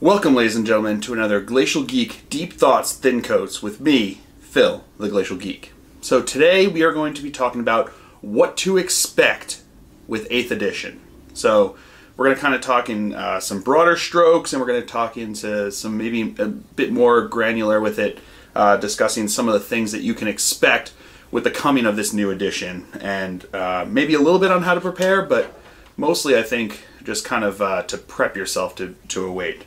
Welcome, ladies and gentlemen, to another Glacial Geek Deep Thoughts Thin Coats with me, Phil, the Glacial Geek. So today we are going to be talking about what to expect with 8th edition. So we're going to kind of talk in some broader strokes, and we're going to talk into some maybe a bit more granular with it, discussing some of the things that you can expect with the coming of this new edition, and maybe a little bit on how to prepare, but mostly I think just kind of to prep yourself to await.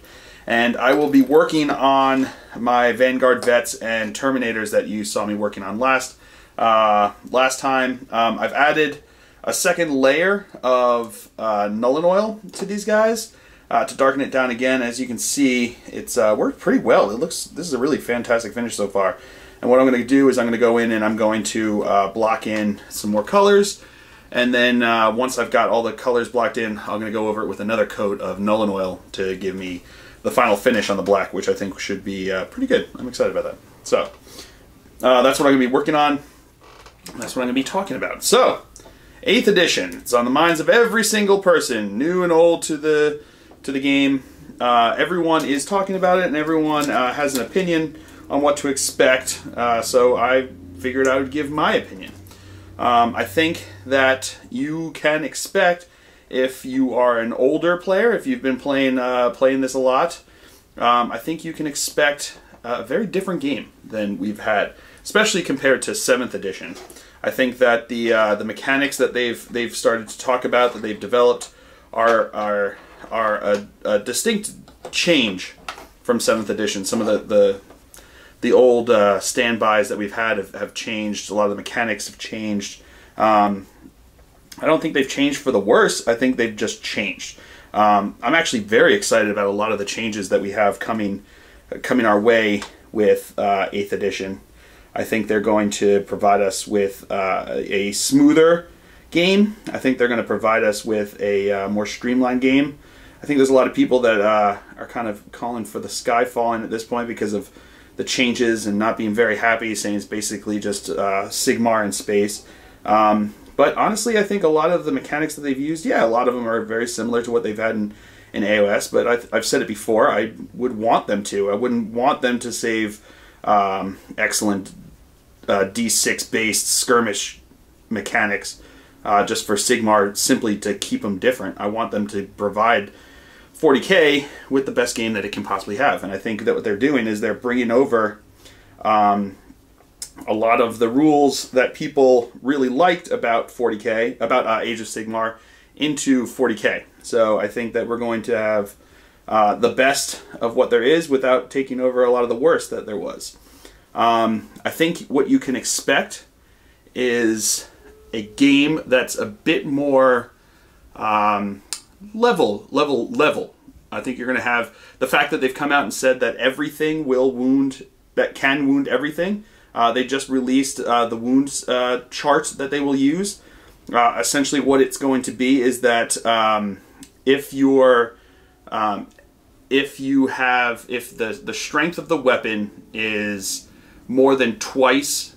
And I will be working on my Vanguard Vets and Terminators that you saw me working on last time. I've added a second layer of Nuln Oil to these guys to darken it down again. As you can see, it's worked pretty well. This is a really fantastic finish so far. And what I'm going to do is I'm going to go in and I'm going to block in some more colors. And then once I've got all the colors blocked in, I'm going to go over it with another coat of Nuln Oil to give me the final finish on the black, which I think should be pretty good. I'm excited about that. So that's what I'm going to be working on. That's what I'm going to be talking about. So 8th edition. It's on the minds of every single person, new and old to the game. Everyone is talking about it, and everyone has an opinion on what to expect. So I figured I would give my opinion. I think that you can expect, if you are an older player, if you've been playing this a lot, I think you can expect a very different game than we've had, especially compared to 7th edition. I think that the mechanics that they've started to talk about, that they've developed, are a distinct change from 7th edition. Some of the old standbys that we've had have changed. A lot of the mechanics have changed. I don't think they've changed for the worse. I think they've just changed. I'm actually very excited about a lot of the changes that we have coming our way with 8th edition. I think they're going to provide us with a smoother game. I think they're going to provide us with a more streamlined game. I think there's a lot of people that are kind of calling for the sky falling at this point because of the changes and not being very happy, saying it's basically just Sigmar in space. But honestly, I think a lot of the mechanics that they've used, yeah, a lot of them are very similar to what they've had in AOS, but I've said it before, I would want them to. I wouldn't want them to save excellent D6-based skirmish mechanics just for Sigmar, simply to keep them different. I want them to provide 40K with the best game that it can possibly have. And I think that what they're doing is they're bringing over a lot of the rules that people really liked about 40K, about Age of Sigmar, into 40K. So I think that we're going to have the best of what there is without taking over a lot of the worst that there was. I think what you can expect is a game that's a bit more level. I think you're going to have the fact that they've come out and said that everything will wound, that can wound everything. They just released the wounds chart that they will use. Essentially what it's going to be is that if the strength of the weapon is more than twice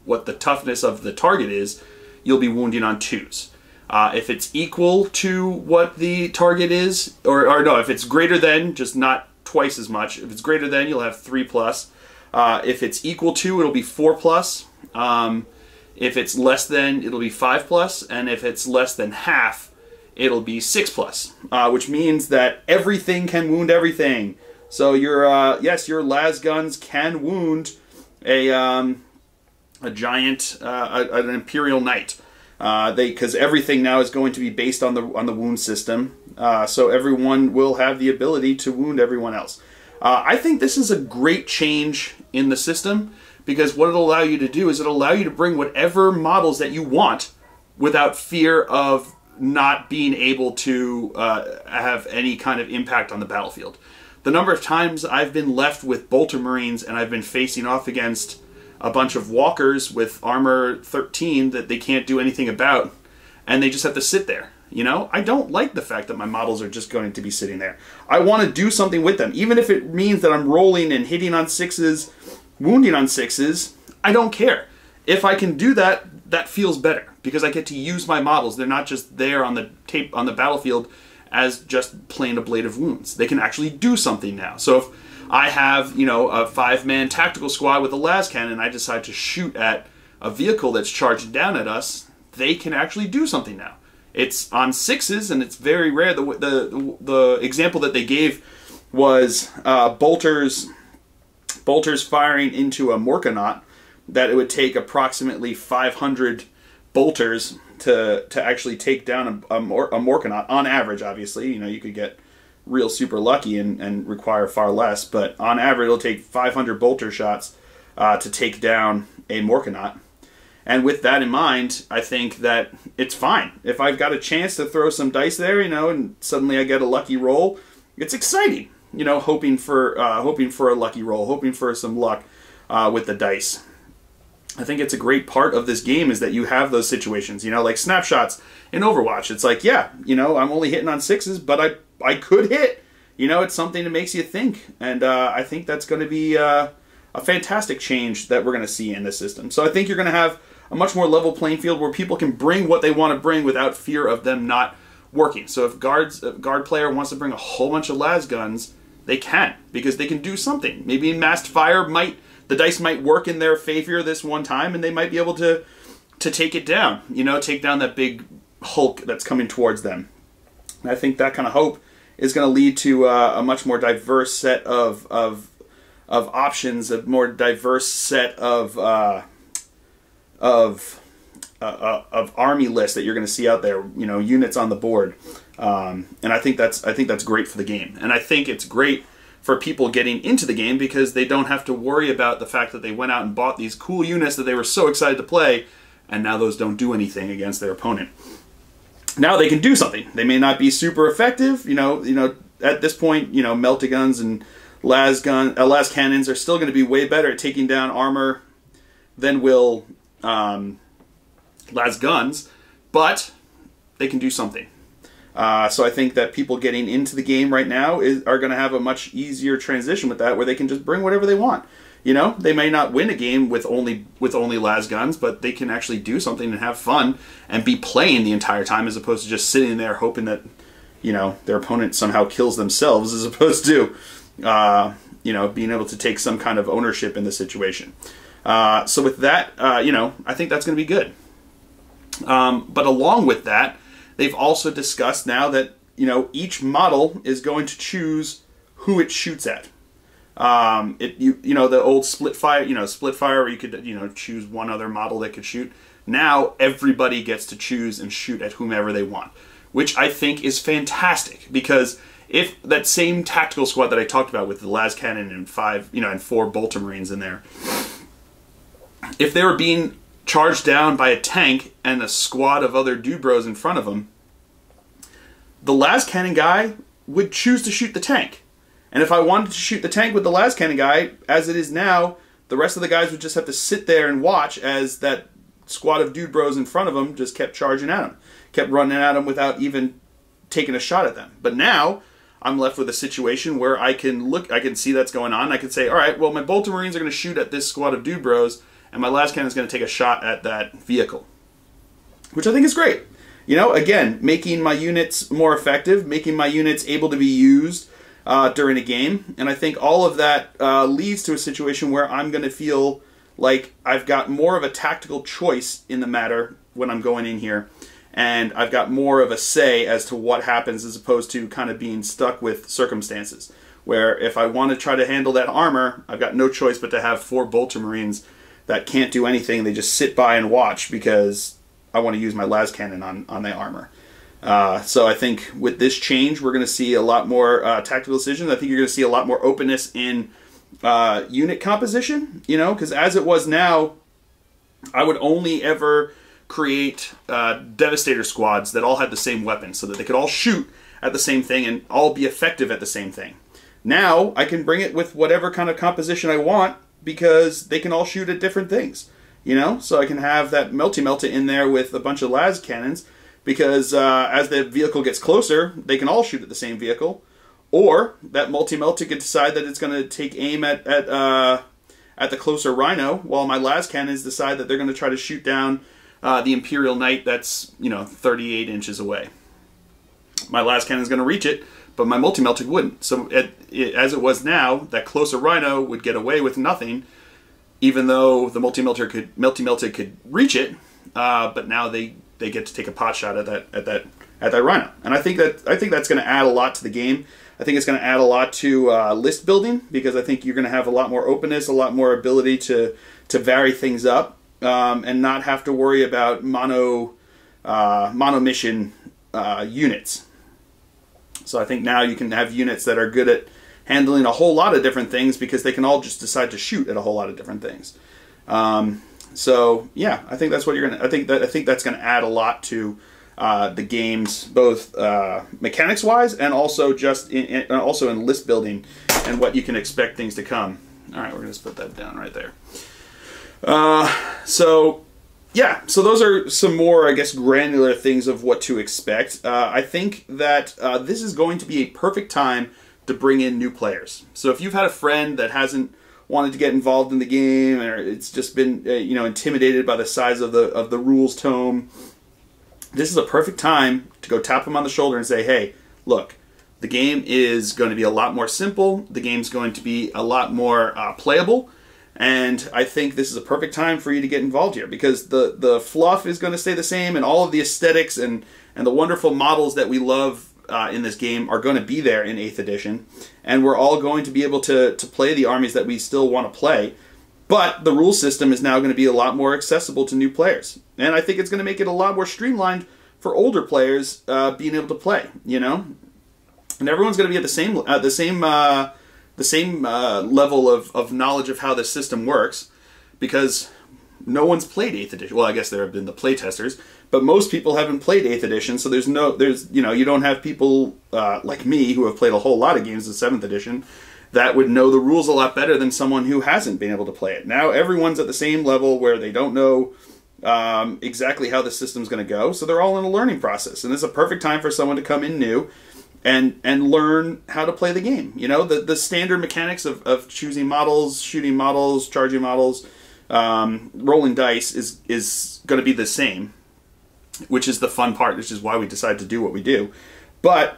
what the toughness of the target is, you'll be wounding on 2s. If it's equal to what the target is, or no, if it's greater than, just not twice as much. If it's greater than, you'll have 3+. If it's equal to, it'll be 4+. If it's less than, it'll be 5+. And if it's less than half, it'll be 6+. Which means that everything can wound everything. So your yes, your las guns can wound a giant, an Imperial Knight. Because everything now is going to be based on the wound system, so everyone will have the ability to wound everyone else. I think this is a great change in the system, because what it'll allow you to do is it'll allow you to bring whatever models that you want without fear of not being able to have any kind of impact on the battlefield. The number of times I've been left with Bolter Marines and I've been facing off against a bunch of walkers with armor 13 that they can't do anything about, and they just have to sit there. You know, I don't like the fact that my models are just going to be sitting there. I want to do something with them, even if it means that I'm rolling and hitting on 6s, wounding on 6s. I don't care. If I can do that, that feels better because I get to use my models. They're not just there on the tape on the battlefield as just plain ablative wounds. They can actually do something now. So if I have, you know, a 5-man tactical squad with a las cannon, and I decide to shoot at a vehicle that's charging down at us, they can actually do something now. It's on 6s, and it's very rare. The example that they gave was bolters firing into a Morkanaut, that it would take approximately 500 bolters to actually take down a Morkanaut on average. Obviously, you know, you could get real super lucky and require far less, but on average it'll take 500 bolter shots to take down a Morkanaut. And with that in mind, I think that it's fine. If I've got a chance to throw some dice there, you know, and suddenly I get a lucky roll, it's exciting. You know, hoping for a lucky roll, hoping for some luck with the dice. I think it's a great part of this game is that you have those situations. You know, like snapshots in Overwatch. It's like, yeah, you know, I'm only hitting on 6s, but I could hit. You know, it's something that makes you think, and I think that's going to be a fantastic change that we're going to see in this system. So I think you're going to have a much more level playing field where people can bring what they want to bring without fear of them not working. So if a guard player wants to bring a whole bunch of las guns, they can, because they can do something. Maybe in massed fire, the dice might work in their favor this one time, and they might be able to take it down. You know, take down that big hulk that's coming towards them. And I think that kind of hope is going to lead to a much more diverse set of options, a more diverse set of army lists that you're going to see out there. You know, units on the board, and I think that's great for the game, and I think it's great for people getting into the game because they don't have to worry about the fact that they went out and bought these cool units that they were so excited to play, and now those don't do anything against their opponent. Now they can do something. They may not be super effective, you know, at this point, you know, melta-guns and las cannons are still going to be way better at taking down armor than will las guns, but they can do something. So I think that people getting into the game right now are going to have a much easier transition with that, where they can just bring whatever they want. You know, they may not win a game with only las guns, but they can actually do something and have fun and be playing the entire time, as opposed to just sitting there hoping that, you know, their opponent somehow kills themselves, as opposed to, you know, being able to take some kind of ownership in the situation. So with that, you know, I think that's going to be good. But along with that, they've also discussed now that, you know, each model is going to choose who it shoots at. You know, the old split fire where you could, you know, choose one other model that could shoot. Now everybody gets to choose and shoot at whomever they want, which I think is fantastic, because if that same tactical squad that I talked about with the las cannon and 4 bolter marines in there, if they were being charged down by a tank and a squad of other dude bros in front of them, the las cannon guy would choose to shoot the tank. And if I wanted to shoot the tank with the las cannon guy, as it is now, the rest of the guys would just have to sit there and watch as that squad of dude bros in front of them just kept charging at him, kept running at him without even taking a shot at them. But now I'm left with a situation where I can see that's going on. I can say, all right, well, my bolter marines are going to shoot at this squad of dude bros, and my las cannon is going to take a shot at that vehicle, which I think is great. You know, again, making my units more effective, making my units able to be used during a game, and I think all of that leads to a situation where I'm going to feel like I've got more of a tactical choice in the matter when I'm going in here, and I've got more of a say as to what happens, as opposed to kind of being stuck with circumstances, where if I want to try to handle that armor, I've got no choice but to have 4 bolter marines that can't do anything. They just sit by and watch because I want to use my las cannon on the armor. So I think with this change, we're going to see a lot more tactical decisions. I think you're going to see a lot more openness in unit composition, you know, because as it was now, I would only ever create Devastator squads that all had the same weapon so that they could all shoot at the same thing and all be effective at the same thing. Now I can bring it with whatever kind of composition I want because they can all shoot at different things, you know? So I can have that Melty in there with a bunch of las cannons because as the vehicle gets closer, they can all shoot at the same vehicle. Or that Melty could decide that it's going to take aim at the closer Rhino, while my las cannons decide that they're going to try to shoot down the Imperial Knight that's, you know, 38 inches away. My las cannon is going to reach it, but my Melty wouldn't. So as it was now, that closer Rhino would get away with nothing, even though the Melty could reach it. But now they get to take a pot shot at that Rhino, and I think that's going to add a lot to the game. I think it's going to add a lot to list building because I think you're going to have a lot more openness, a lot more ability to vary things up, and not have to worry about mono mission units. So I think now you can have units that are good at handling a whole lot of different things because they can all just decide to shoot at a whole lot of different things. So yeah, I think that's what you're gonna. I think that's going to add a lot to the games, both mechanics-wise and also just in list building and what you can expect things to come. All right, we're going to put that down right there. So yeah, so those are some more, I guess, granular things of what to expect. I think that this is going to be a perfect time to bring in new players. So if you've had a friend that hasn't wanted to get involved in the game, or it's just been you know, intimidated by the size of the rules tome, this is a perfect time to go tap them on the shoulder and say, hey, look, the game is going to be a lot more simple. The game's going to be a lot more playable. And I think this is a perfect time for you to get involved here because the fluff is going to stay the same, and all of the aesthetics and the wonderful models that we love in this game are going to be there in 8th edition. And we're all going to be able to play the armies that we still want to play. But the rule system is now going to be a lot more accessible to new players. And I think it's going to make it a lot more streamlined for older players being able to play, you know? And everyone's going to be at the same level of knowledge of how the system works, because no one's played 8th edition. Well, I guess there have been the playtesters, but most people haven't played 8th edition, so you don't have people like me who have played a whole lot of games in 7th edition that would know the rules a lot better than someone who hasn't been able to play it. Now everyone's at the same level where they don't know exactly how the system's going to go, so they're all in a learning process, and this is a perfect time for someone to come in new and learn how to play the game. You know, the standard mechanics of choosing models, shooting models, charging models, rolling dice is going to be the same, which is the fun part, which is why we decide to do what we do. But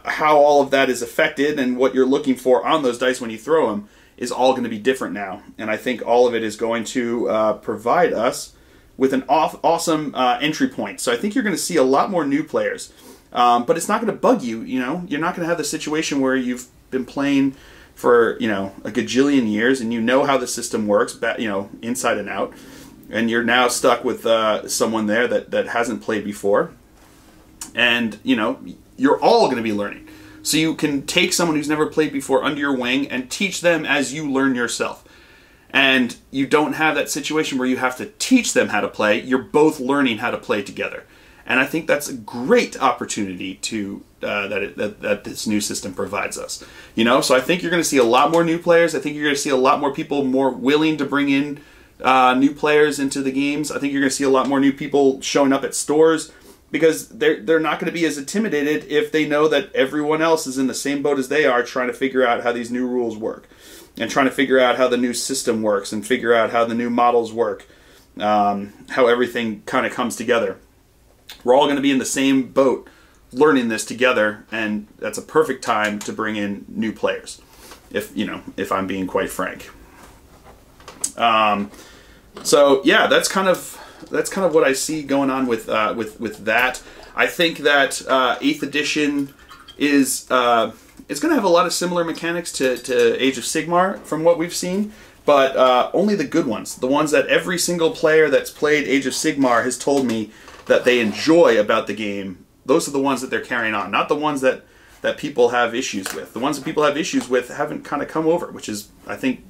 how all of that is affected and what you're looking for on those dice when you throw them is all going to be different now. And I think all of it is going to provide us with an awesome entry point. So I think you're going to see a lot more new players. But it's not going to bug you, you know? You're not going to have the situation where you've been playing for, you know, a gajillion years and you know how the system works, you know, inside and out. And you're now stuck with someone there that hasn't played before. And, you know, you're all going to be learning. So you can take someone who's never played before under your wing and teach them as you learn yourself. And you don't have that situation where you have to teach them how to play. You're both learning how to play together. And I think that's a great opportunity to that this new system provides us. You know, so I think you're going to see a lot more new players. I think you're going to see a lot more people more willing to bring in new players into the games. I think you're going to see a lot more new people showing up at stores because they're not going to be as intimidated if they know that everyone else is in the same boat as they are, trying to figure out how these new rules work and trying to figure out how the new system works and figure out how the new models work, how everything kind of comes together. We're all going to be in the same boat learning this together, and that's a perfect time to bring in new players, if I'm being quite frank. So yeah, that's kind of what I see going on with that. I think that 8th edition is it's going to have a lot of similar mechanics to Age of Sigmar from what we've seen, but only the good ones, the ones that every single player that's played Age of Sigmar has told me that they enjoy about the game. Those are the ones that they're carrying on, not the ones that people have issues with. The ones that people have issues with haven't kind of come over, which is, I think,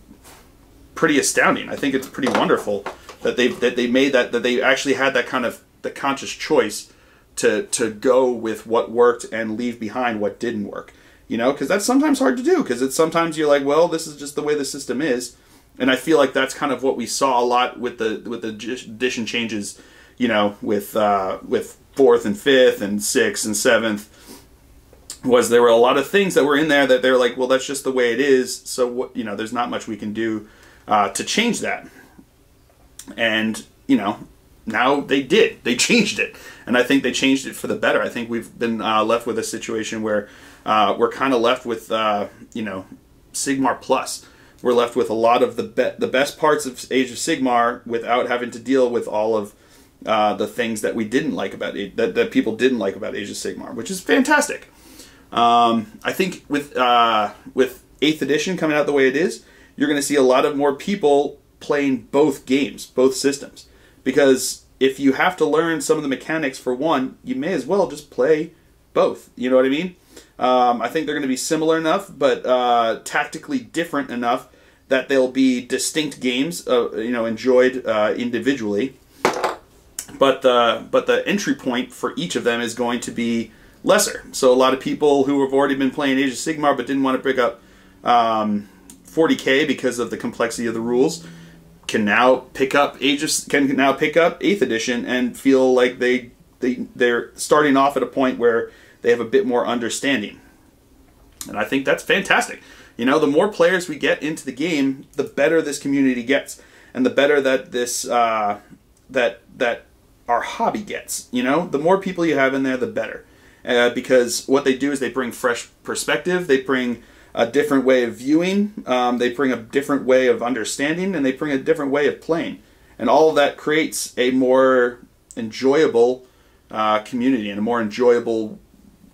pretty astounding. I think it's pretty wonderful that they made that they actually had that kind of the conscious choice to go with what worked and leave behind what didn't work. You know, because that's sometimes hard to do, because it's sometimes you're like, well, this is just the way the system is. And I feel like that's kind of what we saw a lot with the edition changes, you know, with 4th and 5th and 6th and 7th, was there were a lot of things that were in there that they're like, well, that's just the way it is. So what, you know, there's not much we can do to change that. And, you know, now they changed it, and I think they changed it for the better. I think we've been left with a situation where we're kind of left with you know, Sigmar Plus. We're left with a lot of the best parts of Age of Sigmar without having to deal with all of the things that we didn't like about it, that people didn't like about Age of Sigmar, which is fantastic. I think with 8th edition coming out the way it is, you're going to see a lot of more people playing both games, both systems. Because if you have to learn some of the mechanics for one, you may as well just play both. You know what I mean? I think they're going to be similar enough, but tactically different enough that they'll be distinct games, you know, enjoyed individually. But the entry point for each of them is going to be lesser. So a lot of people who have already been playing Age of Sigmar but didn't want to pick up 40K because of the complexity of the rules can now pick up 8th edition and feel like they're starting off at a point where they have a bit more understanding. And I think that's fantastic. You know, the more players we get into the game, the better this community gets, and the better that this that our hobby gets. You know, the more people you have in there, the better. Because what they do is they bring fresh perspective, they bring a different way of viewing, they bring a different way of understanding, and they bring a different way of playing. And all of that creates a more enjoyable community and a more enjoyable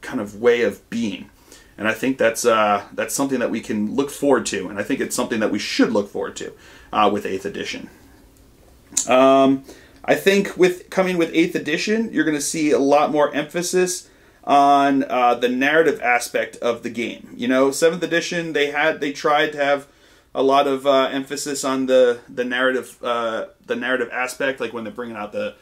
kind of way of being. And I think that's something that we can look forward to, and I think it's something that we should look forward to with 8th edition. I think coming with 8th edition, you're going to see a lot more emphasis on the narrative aspect of the game. You know, 7th edition, they tried to have a lot of emphasis on the narrative aspect, like when they're bringing out the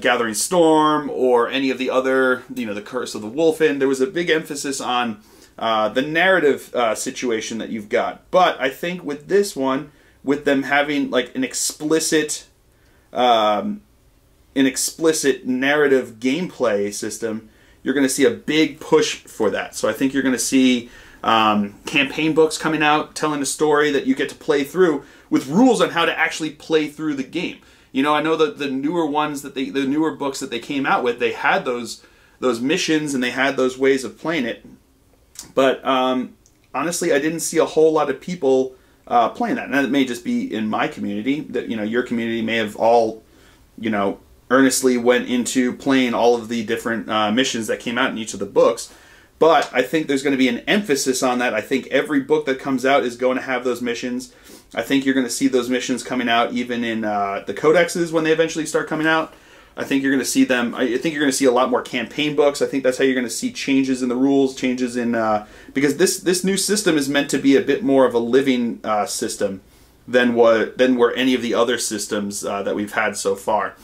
Gathering Storm or any of the other, you know, the Curse of the Wolfen. There was a big emphasis on the narrative situation that you've got. But I think with this one, with them having like an explicit narrative gameplay system, you're going to see a big push for that. So I think you're going to see campaign books coming out telling a story that you get to play through with rules on how to actually play through the game. You know, I know that the newer ones the newer books that they came out with, they had those missions and they had those ways of playing it. But honestly, I didn't see a whole lot of people playing that. Now, it may just be in my community that, you know, your community may have all, you know, earnestly went into playing all of the different missions that came out in each of the books. But I think there's going to be an emphasis on that. I think every book that comes out is going to have those missions. I think you're going to see those missions coming out even in the codexes when they eventually start coming out. I think you're going to see them. I think you're going to see a lot more campaign books. I think that's how you're going to see changes in the rules, changes in because this new system is meant to be a bit more of a living system than were any of the other systems that we've had so far.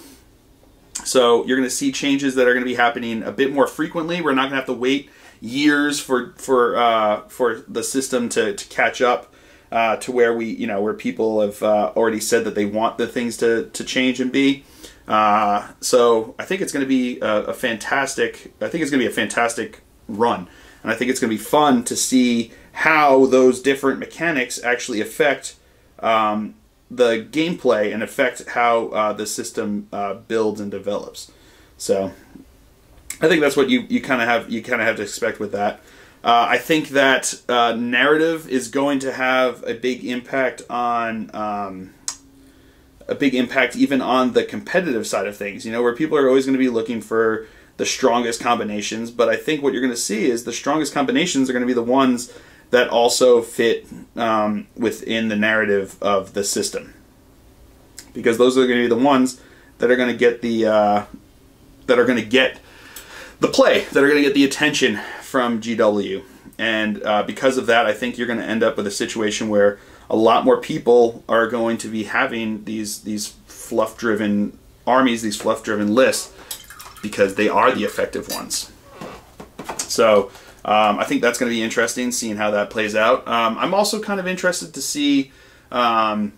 So you're going to see changes that are going to be happening a bit more frequently. We're not going to have to wait years for the system to catch up to where where people have already said that they want the things to change and be. So I think it's going to be a fantastic. I think it's going to be a fantastic run, and I think it's going to be fun to see how those different mechanics actually affect the gameplay and affect how the system builds and develops. So I think that's what you kind of have to expect with that. I think that narrative is going to have a big impact on even on the competitive side of things. You know, where people are always going to be looking for the strongest combinations, but I think what you're going to see is the strongest combinations are going to be the ones that also fit within the narrative of the system, because those are going to be the ones that are going to get the play, that are going to get the attention from GW. And because of that, I think you're going to end up with a situation where a lot more people are going to be having these fluff-driven armies, these fluff-driven lists, because they are the effective ones. So I think that's going to be interesting, seeing how that plays out. I'm also kind of interested to see, I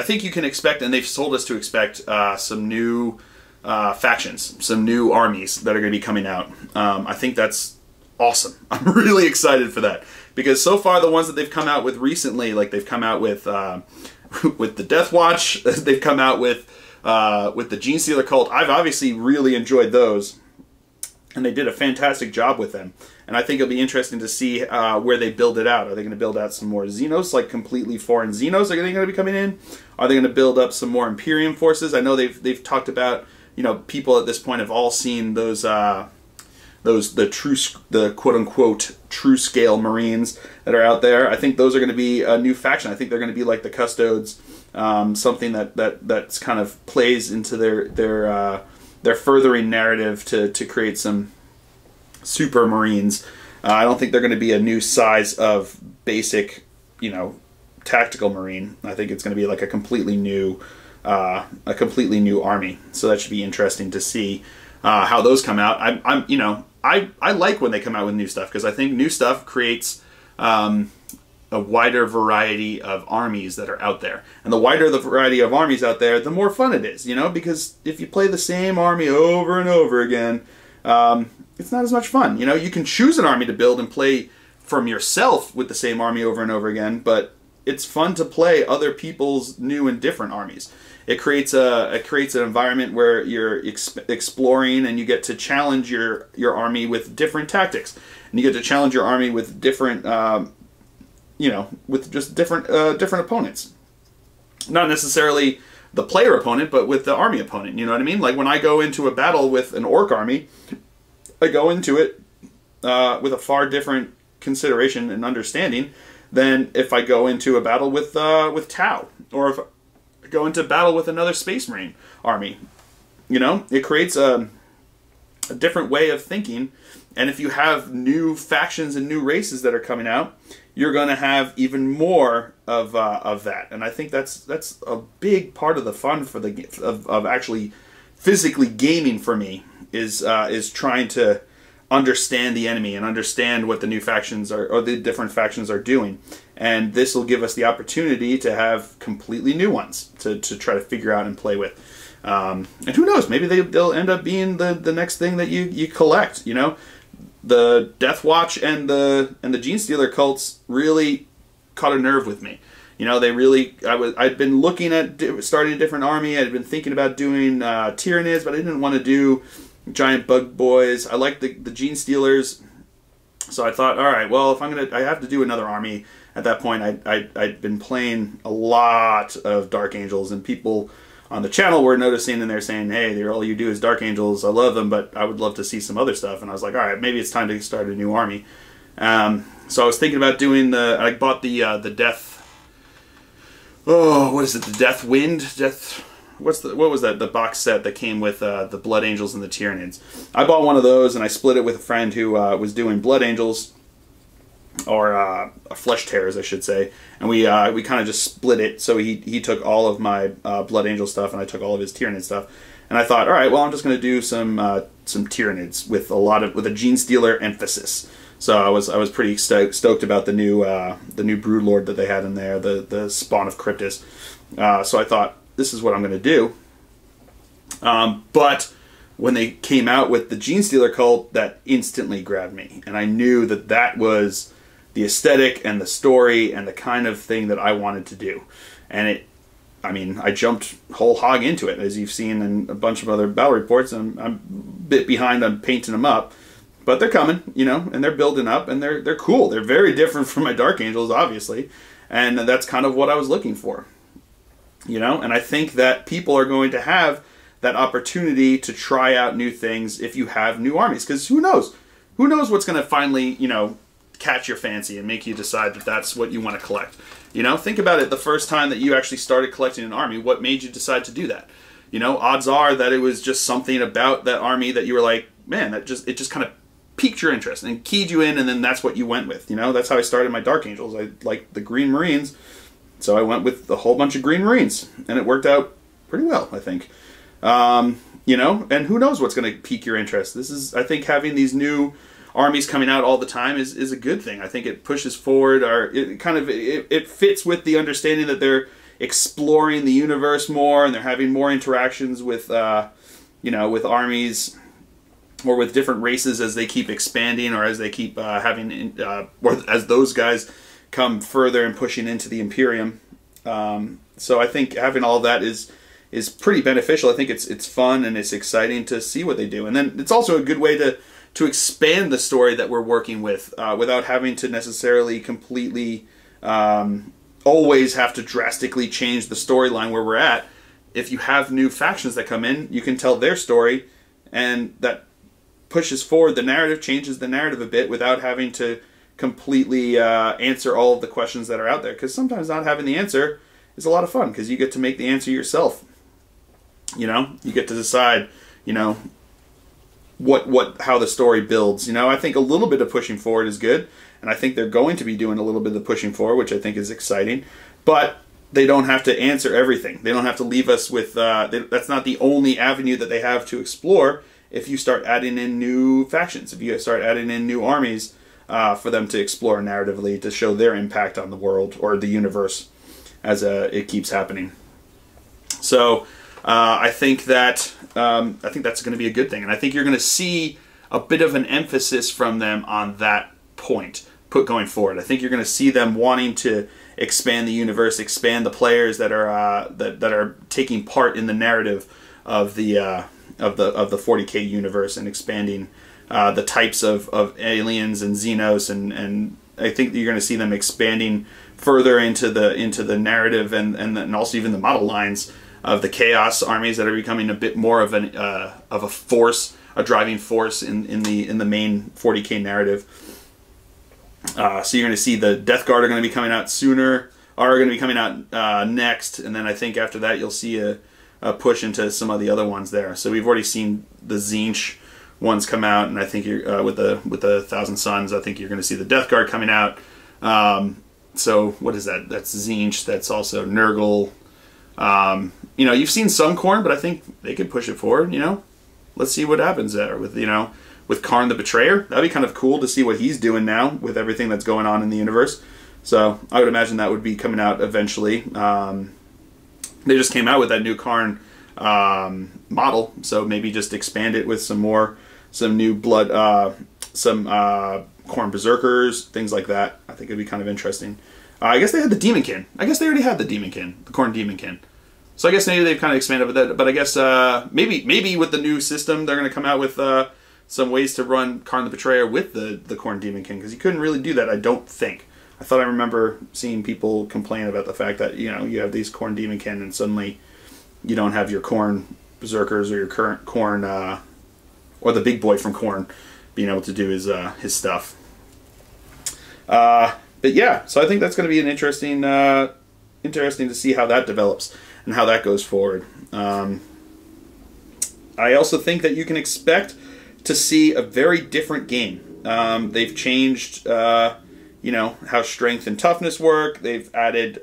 think you can expect, and they've told us to expect, some new factions, some new armies that are going to be coming out. I think that's awesome. I'm really excited for that, because so far the ones that they've come out with recently, like they've come out with the Death Watch, they've come out with the Gene Stealer cult. I've obviously really enjoyed those, and they did a fantastic job with them. And I think it'll be interesting to see where they build it out. Are they going to build out some more Xenos, like completely foreign Xenos? Are they going to be coming in? Are they going to build up some more Imperium forces? I know they've talked about, you know, people at this point have all seen those the quote unquote true scale Marines that are out there. I think those are going to be a new faction. I think they're going to be like the Custodes, something that's kind of plays into their furthering narrative to create some super Marines. I don't think they're going to be a new size of basic, you know, tactical Marine. I think it's going to be like a completely new army. So that should be interesting to see how those come out. I like when they come out with new stuff, because I think new stuff creates a wider variety of armies that are out there. And the wider the variety of armies out there, the more fun it is, you know, because if you play the same army over and over again, it's not as much fun. You know, you can choose an army to build and play from yourself with the same army over and over again, but it's fun to play other people's new and different armies. It creates an environment where you're exploring, and you get to challenge your army with different tactics, and you get to challenge your army with different, you know, with just different opponents. Not necessarily the player opponent, but with the army opponent. You know what I mean? Like when I go into a battle with an orc army, I go into it with a far different consideration and understanding than if I go into a battle with Tau, or if I go into battle with another Space Marine army. You know, it creates a different way of thinking, and if you have new factions and new races that are coming out, you're going to have even more of that. And I think that's a big part of the fun for of actually physically gaming for me is trying to understand the enemy and understand what the new factions are, or the different factions are doing. And this will give us the opportunity to have completely new ones to try to figure out and play with. And who knows, maybe they'll end up being the next thing that you collect, you know? The Death Watch and the Gene Stealer cults really caught a nerve with me. You know, I'd been looking at starting a different army. I'd been thinking about doing Tyranids, but I didn't want to do giant bug boys. I like the Gene Stealers, so I thought, all right, well, if I have to do another army. At that point, I'd been playing a lot of Dark Angels, and people on the channel were noticing, and they're saying, hey, all you do is Dark Angels. I love them, but I would love to see some other stuff. And I was like, all right, maybe it's time to start a new army. So I was thinking about doing I bought the Death. Oh, what is it? The Death Wind? What was that? The box set that came with the Blood Angels and the Tyranids. I bought one of those, and I split it with a friend who was doing Blood Angels, or Flesh Tears, I should say. And we kind of just split it. So he took all of my Blood Angel stuff, and I took all of his Tyranid stuff. And I thought, all right, well, I'm just going to do some Tyranids with a Gene Stealer emphasis. So I was pretty stoked about the new Broodlord that they had in there, the Spawn of Cryptus. So I thought, this is what I'm going to do. But when they came out with the Gene Stealer cult, that instantly grabbed me, and I knew that was the aesthetic and the story and the kind of thing that I wanted to do. And I jumped whole hog into it, as you've seen in a bunch of other battle reports. I'm a bit behind on painting them up, but they're coming, you know, and they're building up, and they're cool. They're very different from my Dark Angels, obviously, and that's kind of what I was looking for, you know. And I think that people are going to have that opportunity to try out new things if you have new armies, because who knows what's going to finally, you know, catch your fancy and make you decide that that's what you want to collect. You know, think about it. The first time that you actually started collecting an army, what made you decide to do that? You know, odds are that it was just something about that army that you were like, man, it just kind of piqued your interest and keyed you in, and then that's what you went with. You know, that's how I started my Dark Angels. I liked the Green Marines, so I went with a whole bunch of Green Marines, and it worked out pretty well, I think. You know, and who knows what's going to pique your interest. This is, I think, having these new armies coming out all the time is a good thing. I think it pushes forward, or it fits with the understanding that they're exploring the universe more, and they're having more interactions with, you know, with armies or with different races as they keep expanding, or as they keep having, or as those guys come further and pushing into the Imperium. So I think having all of that is pretty beneficial. I think it's fun and it's exciting to see what they do, and then it's also a good way to expand the story that we're working with without having to necessarily completely always have to drastically change the storyline where we're at. If you have new factions that come in, you can tell their story, and that pushes forward the narrative, changes the narrative a bit without having to completely answer all of the questions that are out there. Because sometimes not having the answer is a lot of fun, because you get to make the answer yourself. You know, you get to decide, you know, how the story builds. You know, I think a little bit of pushing forward is good, and I think they're going to be doing a little bit of pushing forward, which I think is exciting. But they don't have to answer everything. They don't have to leave us with, that's not the only avenue that they have to explore. If you start adding in new factions, if you start adding in new armies for them to explore narratively, to show their impact on the world or the universe as it keeps happening. So I think that's going to be a good thing, and I think you're going to see a bit of an emphasis from them on that point going forward. I think you're going to see them wanting to expand the universe, expand the players that are that are taking part in the narrative of the 40K universe, and expanding the types of aliens and Xenos, and I think that you're going to see them expanding further into the narrative, and also even the model lines of the Chaos armies that are becoming a bit more of a force, a driving force in the main 40K narrative. So you're going to see the Death Guard are going to be coming out sooner, are going to be coming out next, and then I think after that you'll see a push into some of the other ones there. So we've already seen the Tzeentch ones come out, and I think you're, with the Thousand Suns, I think you're going to see the Death Guard coming out. So what is that? That's Tzeentch. That's also Nurgle. You know, you've seen some Khorne, but I think they could push it forward. You know, let's see what happens there with, you know, with Karn the Betrayer. That'd be kind of cool to see what he's doing now with everything that's going on in the universe. So I would imagine that would be coming out eventually. They just came out with that new Karn model, so maybe just expand it with some new blood, some Khorne Berserkers, things like that. I think it'd be kind of interesting. I guess they had the Demonkin. I guess they already had the Demonkin, the Khorne Demonkin. So I guess maybe they've kind of expanded with that. But I guess maybe with the new system, they're going to come out with some ways to run Karn the Betrayer with the Khorne Demonkin, because you couldn't really do that, I don't think. I thought I remember seeing people complain about the fact that, you know, you have these Khorne Demonkin and suddenly you don't have your Khorne Berserkers or your current Khorne, or the big boy from Khorne being able to do his stuff. But yeah, so I think that's going to be an interesting to see how that develops and how that goes forward. I also think that you can expect to see a very different game. They've changed, you know, how strength and toughness work. They've added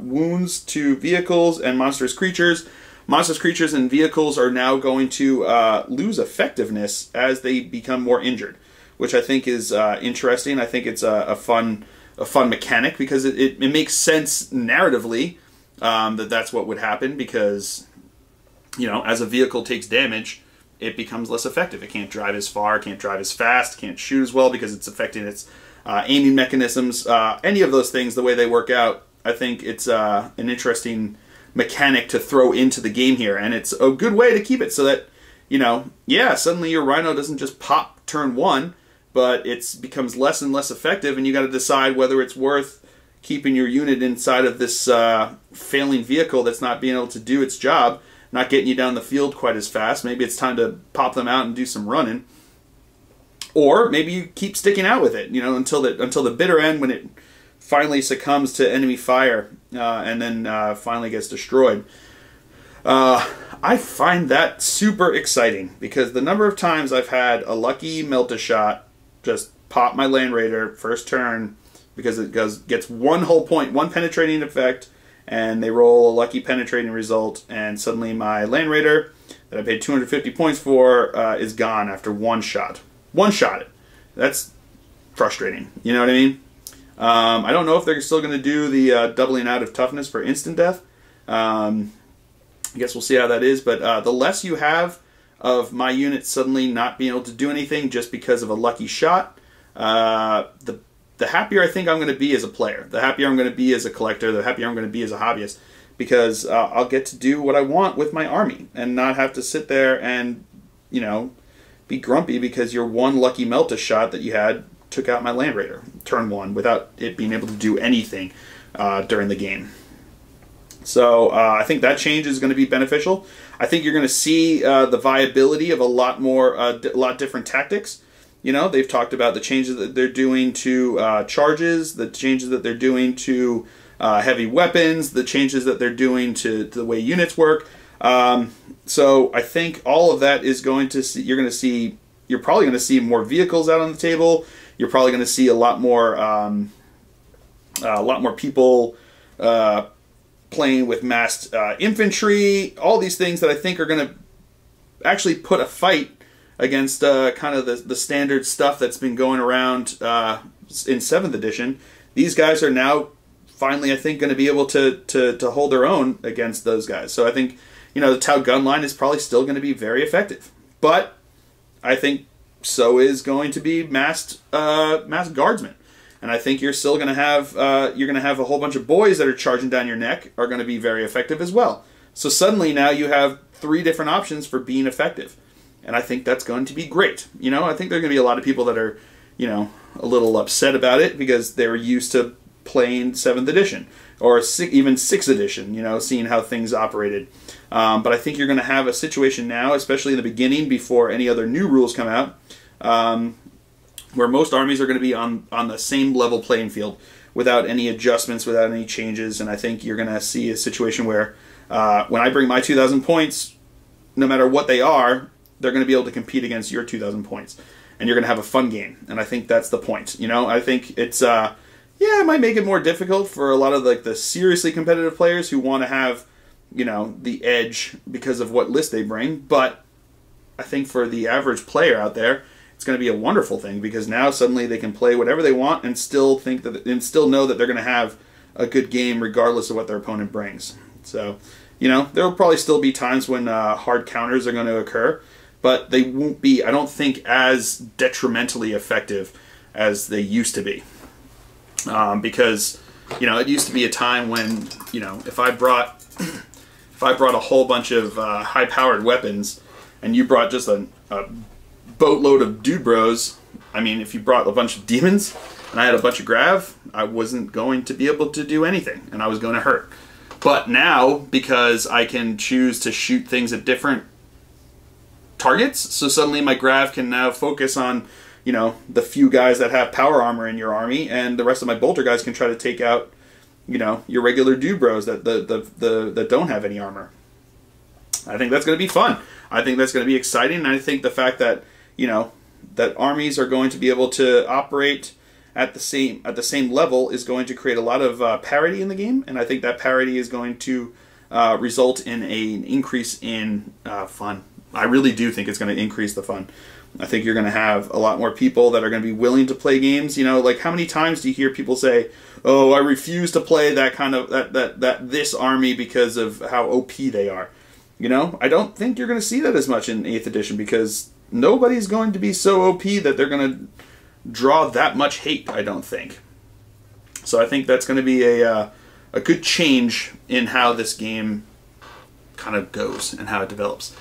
wounds to vehicles and monstrous creatures. Monstrous creatures and vehicles are now going to lose effectiveness as they become more injured, which I think is interesting. I think it's a fun mechanic, because it makes sense narratively that's what would happen, because, you know, as a vehicle takes damage, it becomes less effective. It can't drive as far, can't drive as fast, can't shoot as well because it's affecting its aiming mechanisms. Any of those things, the way they work out, I think it's an interesting mechanic to throw into the game here, and it's a good way to keep it so that, you know, yeah, suddenly your Rhino doesn't just pop turn one, but it becomes less and less effective, and you got to decide whether it's worth keeping your unit inside of this failing vehicle that's not being able to do its job, not getting you down the field quite as fast. Maybe it's time to pop them out and do some running, or maybe you keep sticking out with it, you know, until the bitter end, when it finally succumbs to enemy fire and then finally gets destroyed. I find that super exciting, because the number of times I've had a lucky melt-a-shot just pop my Land Raider first turn, because it gets one whole point, one penetrating effect, and they roll a lucky penetrating result, and suddenly my Land Raider that I paid 250 points for is gone after one shot. One shot it. That's frustrating. You know what I mean? I don't know if they're still going to do the doubling out of toughness for instant death. I guess we'll see how that is, but the less you have of my unit suddenly not being able to do anything just because of a lucky shot, the happier I think I'm going to be as a player, the happier I'm going to be as a collector, the happier I'm going to be as a hobbyist, because I'll get to do what I want with my army and not have to sit there and, you know, be grumpy because your one lucky Melta shot that you had took out my Land Raider turn one without it being able to do anything during the game. So I think that change is going to be beneficial. I think you're going to see the viability of a lot different tactics. You know, they've talked about the changes that they're doing to charges, the changes that they're doing to heavy weapons, the changes that they're doing to the way units work. So I think all of that is going to see, you're probably going to see more vehicles out on the table. You're probably going to see a lot more people playing with massed infantry, all these things that I think are going to actually put a fight against kind of the standard stuff that's been going around in 7th edition. These guys are now finally, I think, going to be able to hold their own against those guys. So I think, you know, the Tau gun line is probably still going to be very effective. But I think so is going to be masked guardsmen. And I think you're still going to have a whole bunch of boys that are charging down your neck are going to be very effective as well. So suddenly now you have 3 different options for being effective. And I think that's going to be great. You know, I think there are going to be a lot of people that are, you know, a little upset about it because they're used to playing 7th edition or even 6th edition, you know, seeing how things operated. But I think you're going to have a situation now, especially in the beginning before any other new rules come out, where most armies are going to be on the same level playing field without any adjustments, without any changes. And I think you're going to see a situation where when I bring my 2,000 points, no matter what they are, they're going to be able to compete against your 2,000 points. And you're going to have a fun game. And I think that's the point. You know, I think it's, yeah, it might make it more difficult for a lot of like the seriously competitive players who want to have, you know, the edge because of what list they bring. But I think for the average player out there, it's going to be a wonderful thing because now suddenly they can play whatever they want and still think that and still know that they're going to have a good game regardless of what their opponent brings. So, you know, there will probably still be times when hard counters are going to occur, but they won't be, I don't think, as detrimentally effective as they used to be. Because, you know, it used to be a time when, you know, if I brought a whole bunch of high-powered weapons and you brought just a boatload of dude bros, I mean, if you brought a bunch of demons and I had a bunch of grav, I wasn't going to be able to do anything and I was going to hurt. But now, because I can choose to shoot things at different targets, so suddenly my grav can now focus on, you know, the few guys that have power armor in your army, and the rest of my bolter guys can try to take out, you know, your regular dude bros that don't have any armor. I think that's going to be fun. I think that's going to be exciting, and I think the fact that, you know, that armies are going to be able to operate at the same level is going to create a lot of parity in the game, and I think that parity is going to result in an increase in fun. I really do think it's going to increase the fun. I think you're going to have a lot more people that are going to be willing to play games. You know, like how many times do you hear people say, "Oh, I refuse to play that kind of this army because of how OP they are." You know, I don't think you're going to see that as much in 8th edition because nobody's going to be so OP that they're going to draw that much hate, I don't think. So I think that's going to be a good change in how this game kind of goes and how it develops.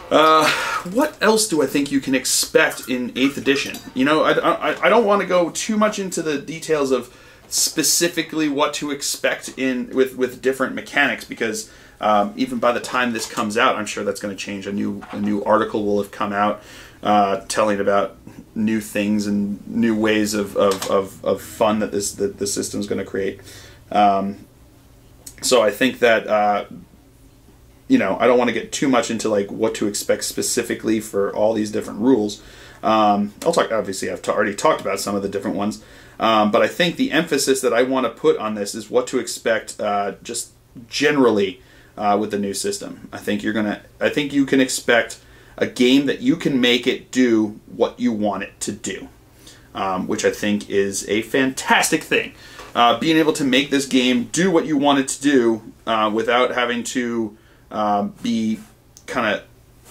What else do I think you can expect in 8th edition? You know, I don't want to go too much into the details of specifically what to expect with different mechanics because even by the time this comes out, I'm sure that's going to change. A new article will have come out telling about new things and new ways of fun that the system is going to create. So I think that you know, I don't want to get too much into like what to expect specifically for all these different rules. Obviously I've already talked about some of the different ones, but I think the emphasis that I want to put on this is what to expect just generally with the new system. I think you can expect a game that you can make it do what you want it to do, which I think is a fantastic thing. Being able to make this game do what you want it to do without having to be kind of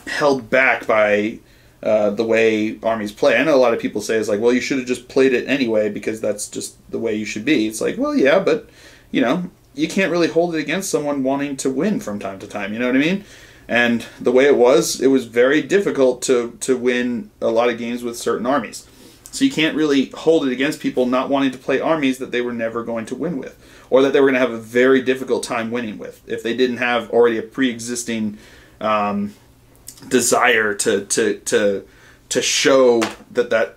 held back by the way armies play. I know a lot of people say it's like, well, you should have just played it anyway because that's just the way you should be. It's like, well, yeah, but you know, you can't really hold it against someone wanting to win from time to time. You know what I mean? And the way it was very difficult to win a lot of games with certain armies. So you can't really hold it against people not wanting to play armies that they were never going to win with, or that they were going to have a very difficult time winning with, if they didn't have already a pre-existing desire to show that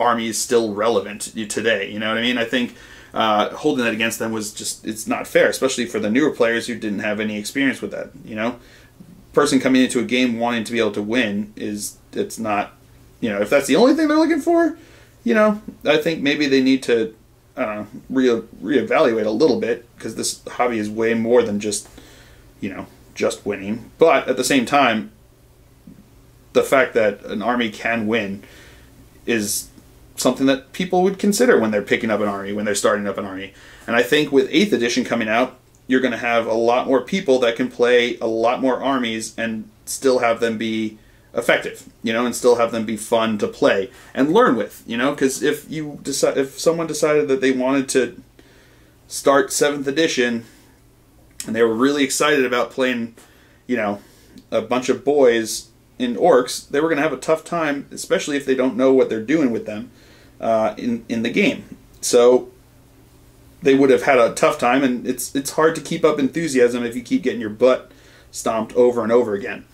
army is still relevant today. You know what I mean? I think holding that against them was it's not fair, especially for the newer players who didn't have any experience with that. You know, person coming into a game wanting to be able to win it's not. You know, if that's the only thing they're looking for, you know, I think maybe they need to reevaluate a little bit, because this hobby is way more than just, you know, just winning. But at the same time, the fact that an army can win is something that people would consider when they're picking up an army, when they're starting up an army. And I think with 8th edition coming out, you're going to have a lot more people that can play a lot more armies and still have them be effective, you know, and still have them be fun to play and learn with, you know, because if someone decided that they wanted to start 7th edition and they were really excited about playing, you know, a bunch of boys in orcs, they were going to have a tough time, especially if they don't know what they're doing with them in the game. So they would have had a tough time, and it's hard to keep up enthusiasm if you keep getting your butt stomped over and over again.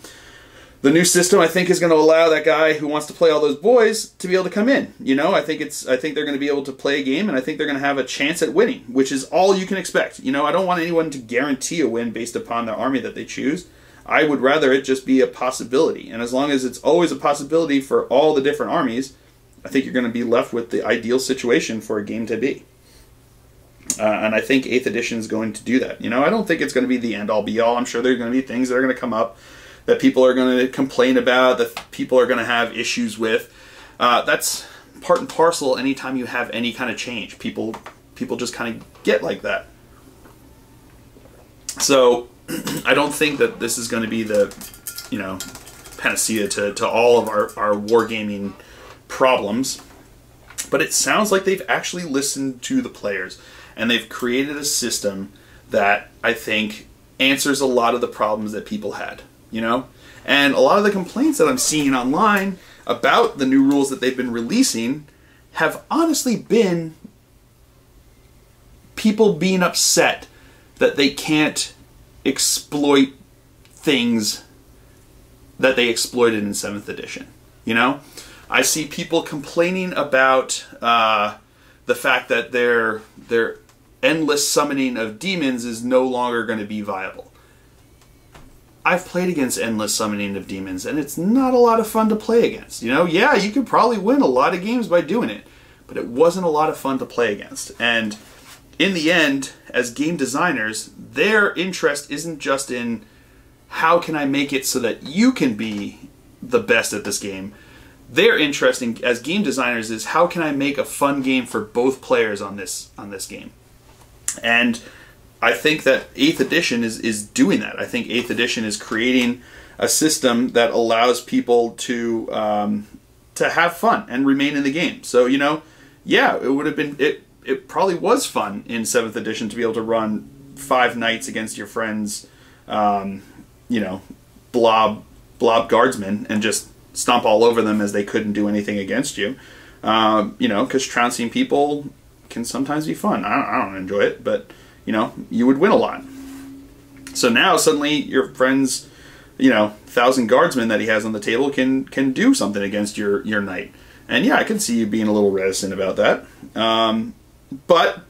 The new system, I think, is going to allow that guy who wants to play all those boys to be able to come in. You know, I think they're going to be able to play a game, and I think they're going to have a chance at winning, which is all you can expect. You know, I don't want anyone to guarantee a win based upon the army that they choose. I would rather it just be a possibility. And as long as it's always a possibility for all the different armies, I think you're going to be left with the ideal situation for a game to be. And I think 8th edition is going to do that. You know, I don't think it's going to be the end-all be-all. I'm sure there are going to be things that are going to come up that people are going to complain about, that people are going to have issues with. That's part and parcel anytime you have any kind of change. People just kind of get like that. So I don't think that this is going to be the, you know, panacea to all of our wargaming problems. But it sounds like they've actually listened to the players, and they've created a system that I think answers a lot of the problems that people had. You know, and a lot of the complaints that I'm seeing online about the new rules that they've been releasing have honestly been people being upset that they can't exploit things that they exploited in 7th edition. You know, I see people complaining about the fact that their endless summoning of demons is no longer going to be viable. I've played against endless summoning of demons, and it's not a lot of fun to play against. You know, yeah, you could probably win a lot of games by doing it, but it wasn't a lot of fun to play against. And in the end, as game designers, their interest isn't just in how can I make it so that you can be the best at this game. Their interest as game designers is how can I make a fun game for both players on this game. And I think that 8th edition is doing that. I think 8th edition is creating a system that allows people to have fun and remain in the game. So, you know, yeah, it would have been, it probably was fun in 7th edition to be able to run 5 knights against your friends, you know, blob guardsmen and just stomp all over them as they couldn't do anything against you. You know, because trouncing people can sometimes be fun. I don't enjoy it, but you know, you would win a lot. So now suddenly your friend's, you know, 1,000 guardsmen that he has on the table can do something against your knight. And yeah, I can see you being a little reticent about that. But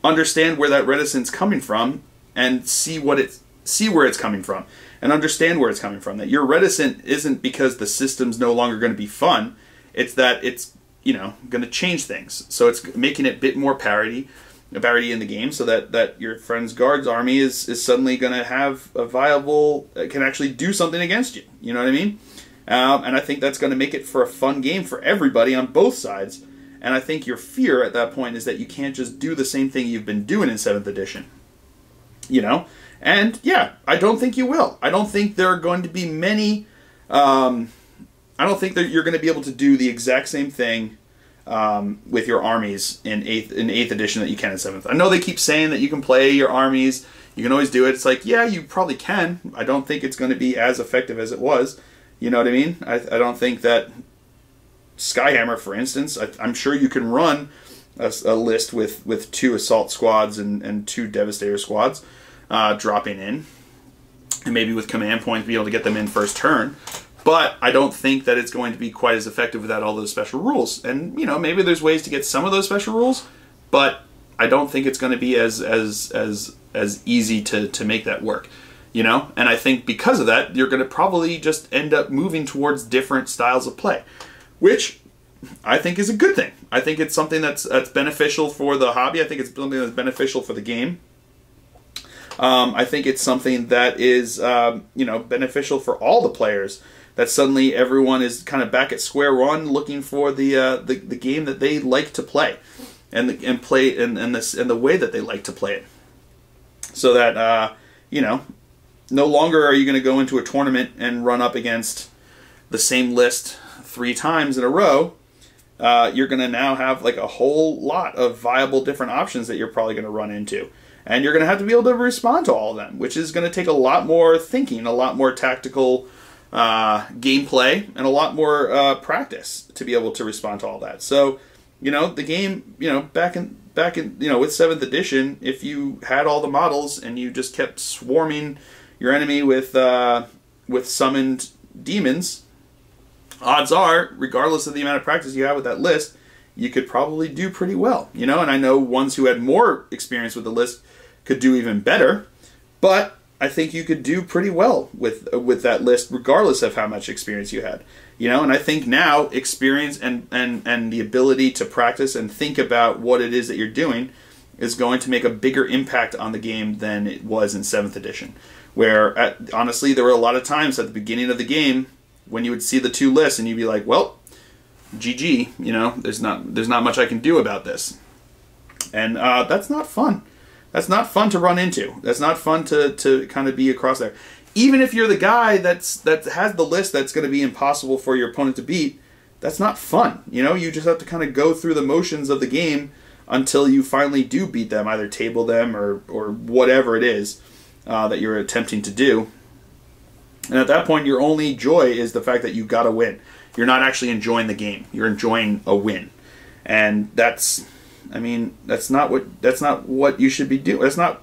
understand where that reticence coming from and see where it's coming from and understand where it's coming from. That you're reticent isn't because the system's no longer going to be fun. It's that it's, you know, going to change things. So it's making it a bit more parity, variety in the game, so that your friend's guard's army is suddenly going to have a viable, can actually do something against you. You know what I mean? And I think that's going to make it for a fun game for everybody on both sides. And I think your fear at that point is that you can't just do the same thing you've been doing in 7th edition. You know? And yeah, I don't think you will. I don't think there are going to be many... I don't think that you're going to be able to do the exact same thing with your armies in 8th edition that you can in 7th. I know they keep saying that you can play your armies, you can always do it. It's like, yeah, you probably can. I don't think it's going to be as effective as it was. You know what I mean? I don't think that Skyhammer, for instance, I'm sure you can run a list with 2 assault squads and 2 devastator squads dropping in, and maybe with command points be able to get them in first turn. But I don't think that it's going to be quite as effective without all those special rules. And, you know, maybe there's ways to get some of those special rules, but I don't think it's going to be as easy to make that work. You know? And I think because of that, you're going to probably just end up moving towards different styles of play, which I think is a good thing. I think it's something that's beneficial for the hobby. I think it's something that's beneficial for the game. I think it's something that is, you know, beneficial for all the players. That suddenly everyone is kind of back at square one, looking for the game that they like to play, and the way that they like to play it. So that you know, no longer are you going to go into a tournament and run up against the same list 3 times in a row. You're going to now have like a whole lot of viable different options that you're probably going to run into. And you're going to have to be able to respond to all of them, which is going to take a lot more thinking, a lot more tactical gameplay, and a lot more practice to be able to respond to all that. So, you know, the game, you know, back in you know, with 7th edition, if you had all the models and you just kept swarming your enemy with summoned demons, odds are, regardless of the amount of practice you have with that list, you could probably do pretty well, you know. And I know ones who had more experience with the list could do even better, but I think you could do pretty well with that list, regardless of how much experience you had, you know. And I think now experience and the ability to practice and think about what it is that you're doing is going to make a bigger impact on the game than it was in 7th edition, where honestly there were a lot of times at the beginning of the game when you would see the 2 lists and you'd be like, well, GG, you know, there's not much I can do about this. And that's not fun. That's not fun to run into. That's not fun to kind of be across there. Even if you're the guy that has the list that's going to be impossible for your opponent to beat, that's not fun. You know, you just have to kind of go through the motions of the game until you finally do beat them, either table them or whatever it is that you're attempting to do. And at that point, your only joy is the fact that you got to win. You're not actually enjoying the game. You're enjoying a win. And that's, I mean, that's not what you should be doing. That's not,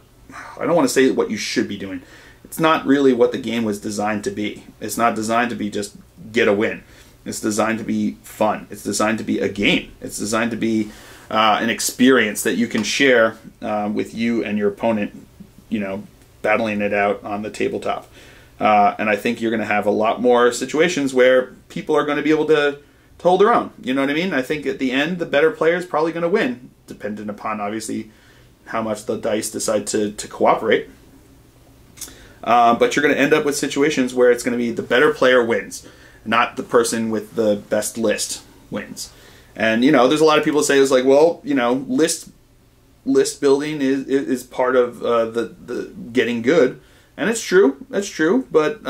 I don't want to say what you should be doing. It's not really what the game was designed to be. It's not designed to be just get a win. It's designed to be fun. It's designed to be a game. It's designed to be an experience that you can share with you and your opponent, you know, battling it out on the tabletop. And I think you're going to have a lot more situations where people are going to be able to hold their own. You know what I mean? I think at the end, the better player is probably going to win, dependent upon, obviously, how much the dice decide to cooperate. But you're going to end up with situations where it's going to be the better player wins, not the person with the best list wins. And, you know, there's a lot of people say it's like, well, you know, list building is part of the getting good. And it's true, that's true, but,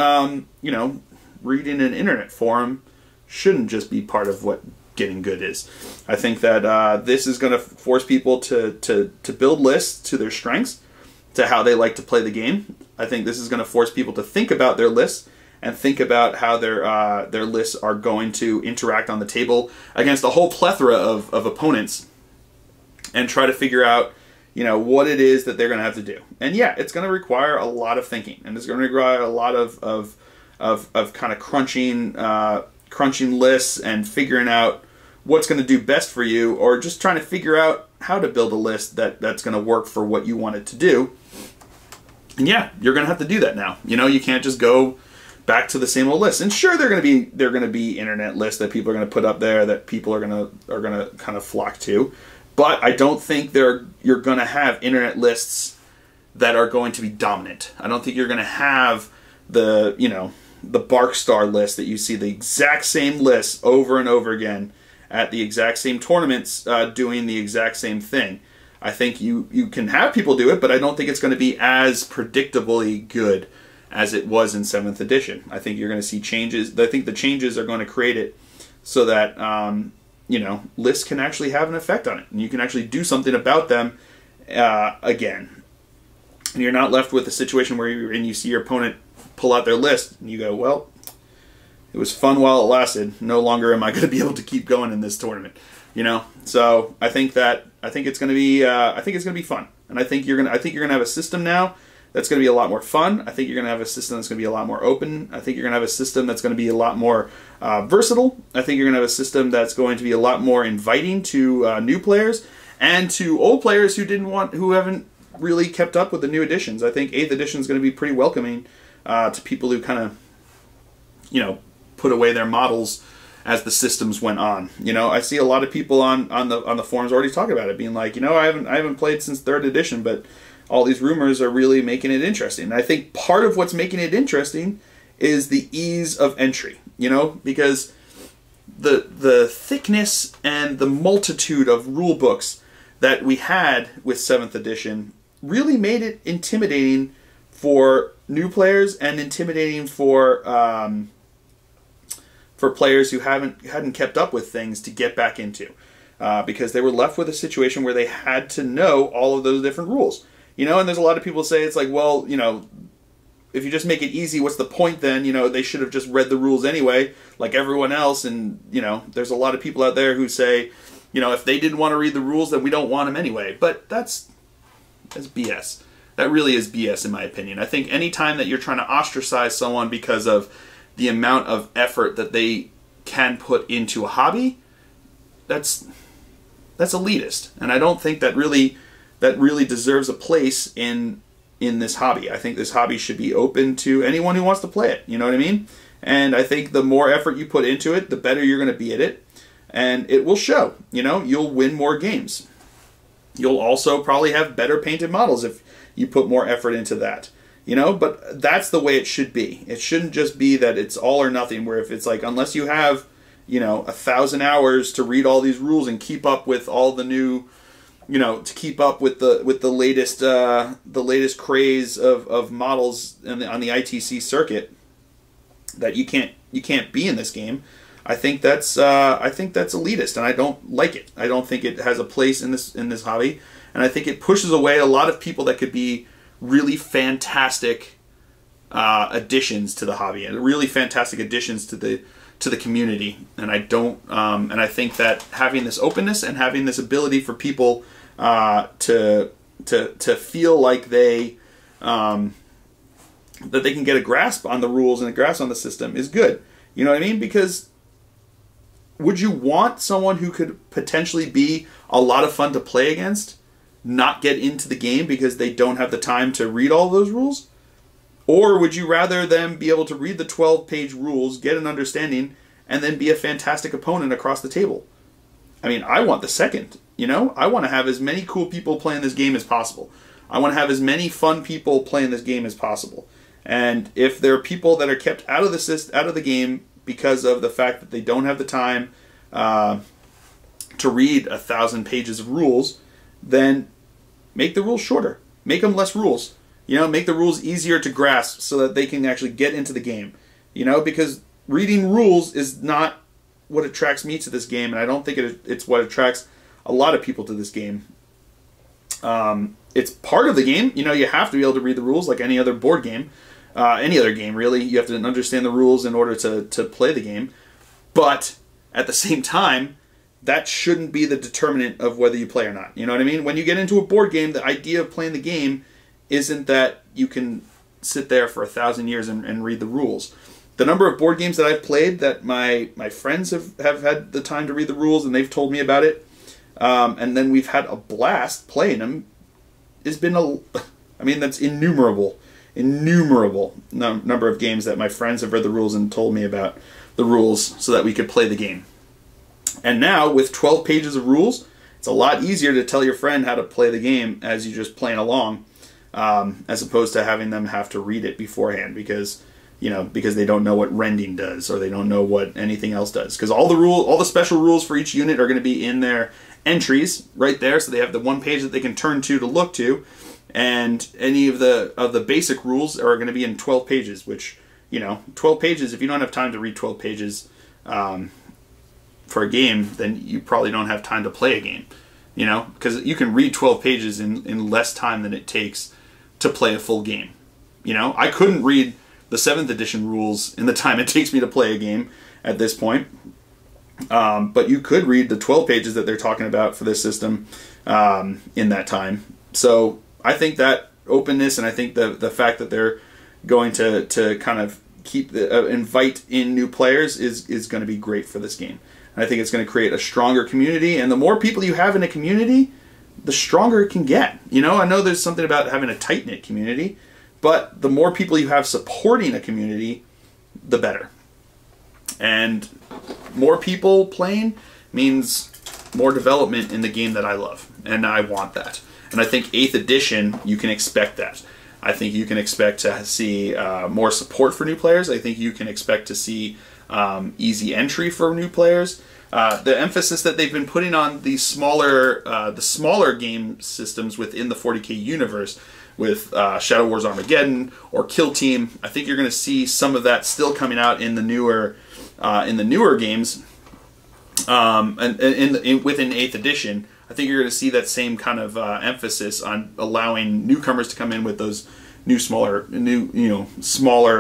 you know, reading an internet forum shouldn't just be part of what getting good is. I think that this is going to force people to build lists to their strengths, to how they like to play the game. I think this is going to force people to think about their lists and think about how their lists are going to interact on the table against a whole plethora of opponents, and try to figure out, you know, what it is that they're going to have to do. And yeah, it's going to require a lot of thinking, and it's going to require a lot of kind of crunching lists and figuring out what's going to do best for you, or just trying to figure out how to build a list that's going to work for what you want it to do. And yeah, you're going to have to do that now. You know, you can't just go back to the same old list. And sure, they're going to be internet lists that people are going to put up there that people are going to kind of flock to. But I don't think you're going to have internet lists that are going to be dominant. I don't think you're going to have the, you know, the Barkstar list that you see the exact same list over and over again at the exact same tournaments doing the exact same thing. I think you can have people do it, but I don't think it's going to be as predictably good as it was in 7th edition. I think you're going to see changes. I think the changes are going to create it so that, you know, lists can actually have an effect on it. And you can actually do something about them again. And you're not left with a situation where you see your opponent pull out their list and you go, well, it was fun while it lasted. No longer am I going to be able to keep going in this tournament. You know, so I think it's going to be fun, and I think you're going to have a system now that's going to be a lot more fun. I think you're going to have a system that's going to be a lot more open. I think you're going to have a system that's going to be a lot more versatile. I think you're going to have a system that's going to be a lot more inviting to new players and to old players who haven't really kept up with the new editions. I think 8th edition is going to be pretty welcoming to people who kind of, you know, put away their models as the systems went on. You know, I see a lot of people on the forums already talking about it, being like, you know, I haven't played since 3rd edition, but all these rumors are really making it interesting. And I think part of what's making it interesting is the ease of entry, you know, because the thickness and the multitude of rule books that we had with 7th edition really made it intimidating for new players and intimidating for players who hadn't kept up with things to get back into, because they were left with a situation where they had to know all of those different rules. You know, and there's a lot of people say it's like, well, you know, if you just make it easy, what's the point then? You know, they should have just read the rules anyway, like everyone else. And, you know, there's a lot of people out there who say, you know, if they didn't want to read the rules, then we don't want them anyway. But that's BS. That really is BS in my opinion. I think any time that you're trying to ostracize someone because of the amount of effort that they can put into a hobby, that's elitist. And I don't think that really deserves a place in this hobby. I think this hobby should be open to anyone who wants to play it. You know what I mean? And I think the more effort you put into it, the better you're going to be at it. And it will show. You know, you'll win more games. You'll also probably have better painted models if you put more effort into that. You know, but that's the way it should be. It shouldn't just be that it's all or nothing, where if it's like, unless you have, you know, 1,000 hours to read all these rules and keep up with all the new, you know, to keep up with the layest craze of models on the ITC circuit, that you can't be in this game. I think that's elitist, and I don't like it. I don't think it has a place in this hobby, and I think it pushes away a lot of people that could be really fantastic additions to the hobby, and really fantastic additions to the community. And I don't, and I think that having this openness and having this ability for people to feel like they that they can get a grasp on the rules and a grasp on the system is good. You know what I mean? Because would you want someone who could potentially be a lot of fun to play against not get into the game because they don't have the time to read all those rules? Or would you rather them be able to read the 12-page rules, get an understanding, and then be a fantastic opponent across the table? I mean, I want the second, you know? I want to have as many cool people playing this game as possible. I want to have as many fun people playing this game as possible. And if there are people that are kept out of the game because of the fact that they don't have the time to read 1,000 pages of rules, then make the rules shorter. Make them less rules. You know, make the rules easier to grasp so that they can actually get into the game. You know, because reading rules is not what attracts me to this game, and I don't think it's what attracts a lot of people to this game. It's part of the game. You know, you have to be able to read the rules like any other board game. Any other game, really. You have to understand the rules in order to play the game. But at the same time, that shouldn't be the determinant of whether you play or not. You know what I mean? When you get into a board game, the idea of playing the game isn't that you can sit there for 1,000 years and read the rules. The number of board games that I've played that my friends have had the time to read the rules and they've told me about it, and then we've had a blast playing them, has been that's innumerable number of games that my friends have read the rules and told me about the rules so that we could play the game. And now, with 12 pages of rules It's a lot easier to tell your friend how to play the game as you're just playing along, as opposed to having them have to read it beforehand because they don't know what rending does, or they don't know what anything else does. Because all the special rules for each unit are going to be in their entries right there, so they have the one page that they can turn to look to, and any of the basic rules are going to be in 12 pages. Which 12 pages. If you don't have time to read 12 pages for a game, then you probably don't have time to play a game. Because you can read 12 pages in less time than it takes to play a full game. I couldn't read the 7th edition rules in the time it takes me to play a game at this point. But you could read the 12 pages that they're talking about for this system in that time. So I think that openness, and I think the fact that they're going to kind of keep invite in new players is going to be great for this game. And I think it's going to create a stronger community, and the more people you have in a community, the stronger it can get. I know there's something about having a tight-knit community, but the more people you have supporting a community, the better. And more people playing means more development in the game that I love, and I want that. And I think 8th edition, you can expect that. I think you can expect to see more support for new players. I think you can expect to see easy entry for new players. The emphasis that they've been putting on the smaller game systems within the 40K universe, with Shadow Wars Armageddon or Kill Team, I think you're going to see some of that still coming out in the newer games, and within 8th edition. I think you're going to see that same kind of emphasis on allowing newcomers to come in with those smaller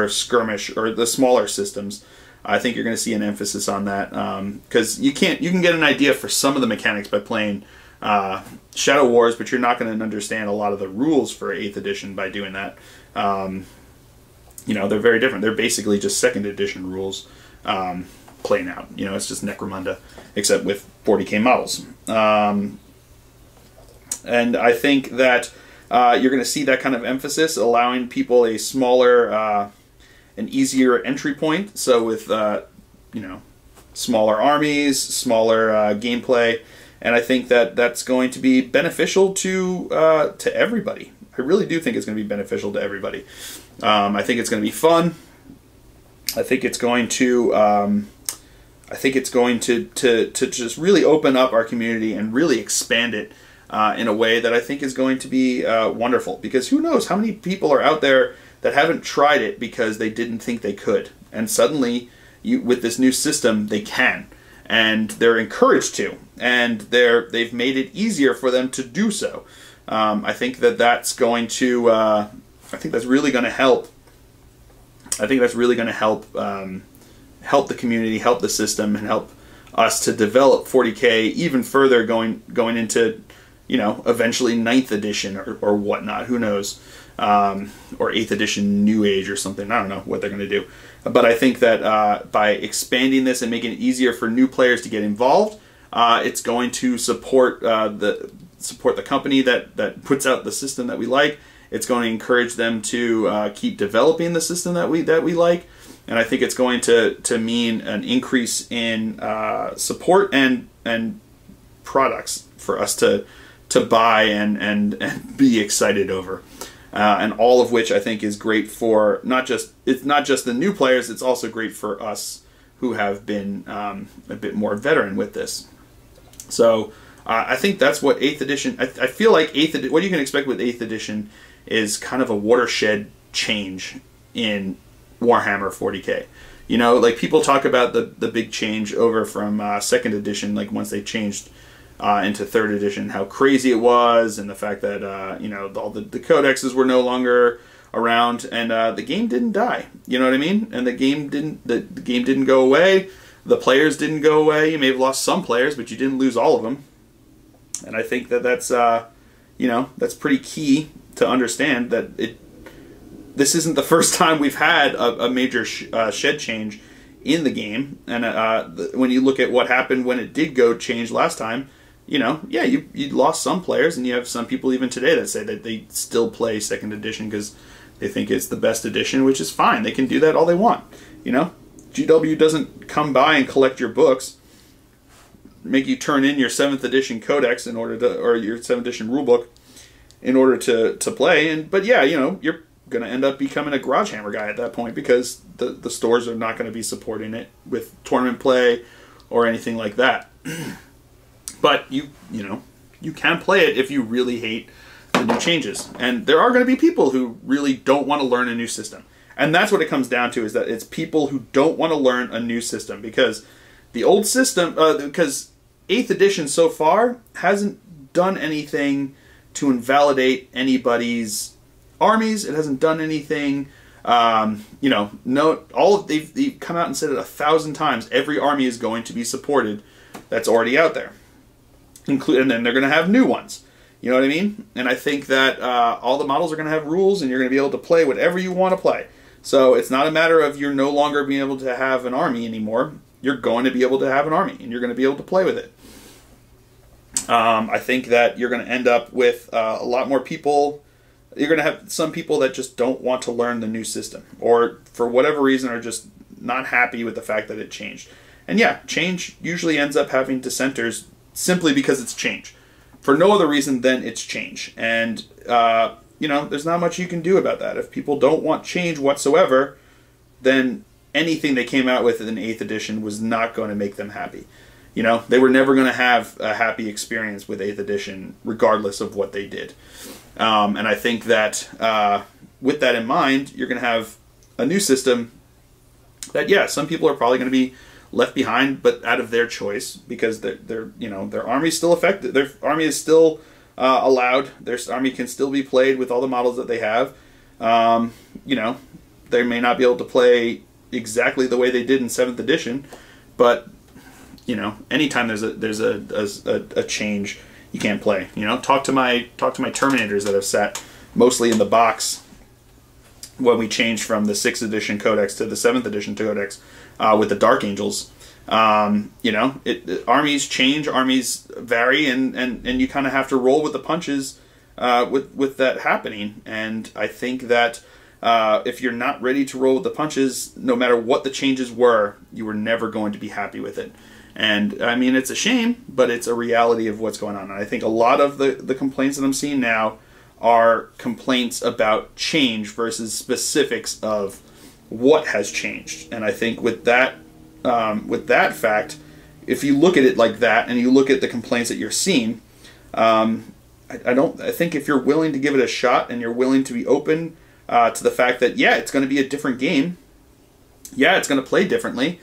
skirmish, or the smaller systems. I think you're going to see an emphasis on that, because you can get an idea for some of the mechanics by playing Shadow Wars, but you're not going to understand a lot of the rules for 8th edition by doing that. They're very different. They're basically just 2nd edition rules playing out. It's just Necromunda, except with 40K models. And I think that you're going to see that kind of emphasis, allowing people a smaller, an easier entry point. So with smaller armies, smaller gameplay, and I think that that's going to be beneficial to everybody. I really do think it's going to be beneficial to everybody. I think it's going to be fun. I think it's going to to just really open up our community and really expand it in a way that I think is going to be wonderful. Because who knows how many people are out there that haven't tried it because they didn't think they could, and suddenly with this new system they can, and they're encouraged to, and they've made it easier for them to do so. I think that's going to I think that's really going to help. I think that's really going to help help the community, help the system, and help us to develop 40K even further going into eventually 9th edition or whatnot. Who knows? Or 8th edition New Age or something. I don't know what they're going to do. But I think that by expanding this and making it easier for new players to get involved, it's going to support the company that puts out the system that we like. It's going to encourage them to keep developing the system that we like, and I think it's going to mean an increase in support and products for us to buy and be excited over. And all of which I think is great for it's not just the new players, it's also great for us who have been a bit more veteran with this. So I think that's what 8th edition, I feel like what you can expect with 8th edition is kind of a watershed change in Warhammer 40K. Like people talk about the big change over from 2nd edition, like once they changed into 3rd edition, how crazy it was, and the fact that all the codexes were no longer around, and the game didn't die. You know what I mean? And the game didn't go away. The players didn't go away. You may have lost some players, but you didn't lose all of them. And I think that's that's pretty key to understand that this isn't the first time we've had a major shed change in the game. And when you look at what happened when it did go change last time, you lost some players, and you have some people even today that say that they still play 2nd edition because they think it's the best edition, which is fine. They can do that all they want. GW doesn't come by and collect your books. make you turn in your 7th edition codex in order to, or your 7th edition rulebook in order to play. But yeah, you know, you're going to end up becoming a Garage Hammer guy at that point, because the stores are not going to be supporting it with tournament play or anything like that. But you know, you can play it if you really hate the new changes. And there are going to be people who really don't want to learn a new system. And that's what it comes down to, is that it's people who don't want to learn a new system, because the old system, because 8th edition so far hasn't done anything to invalidate anybody's armies. It hasn't done anything, you know, they've come out and said it 1,000 times. Every army is going to be supported that's already out there. And then they're going to have new ones. You know what I mean? And I think that all the models are going to have rules, and you're going to be able to play whatever you want to play. So it's not a matter of you're no longer being able to have an army anymore. You're going to be able to have an army, and you're going to be able to play with it. I think that you're going to end up with a lot more people. You're going to have some people that just don't want to learn the new system, or for whatever reason are just not happy with the fact that it changed. And yeah, change usually ends up having dissenters simply because it's change. For no other reason than it's change. And, you know, there's not much you can do about that. If people don't want change whatsoever, then anything they came out with in 8th edition was not going to make them happy. You know, they were never going to have a happy experience with 8th edition, regardless of what they did. And I think that with that in mind, you're going to have a new system that, yeah, some people are probably going to be left behind, but out of their choice, because they're you know, their army's still affected. Their army is still allowed. Their army can still be played with all the models that they have. You know, they may not be able to play exactly the way they did in 7th edition, but you know, anytime there's a change, you can't play. You know, talk to my Terminators that have sat mostly in the box when we changed from the 6th edition codex to the 7th edition codex with the Dark Angels. You know, armies change, armies vary, and you kind of have to roll with the punches with that happening. And I think that if you're not ready to roll with the punches, no matter what the changes were, you were never going to be happy with it. And I mean, it's a shame, but it's a reality of what's going on. And I think a lot of the complaints that I'm seeing now are complaints about change versus specifics of what has changed. And I think with that fact, if you look at it like that and you look at the complaints that you're seeing, I think if you're willing to give it a shot and you're willing to be open to the fact that, yeah, it's going to be a different game, yeah, it's going to play differently,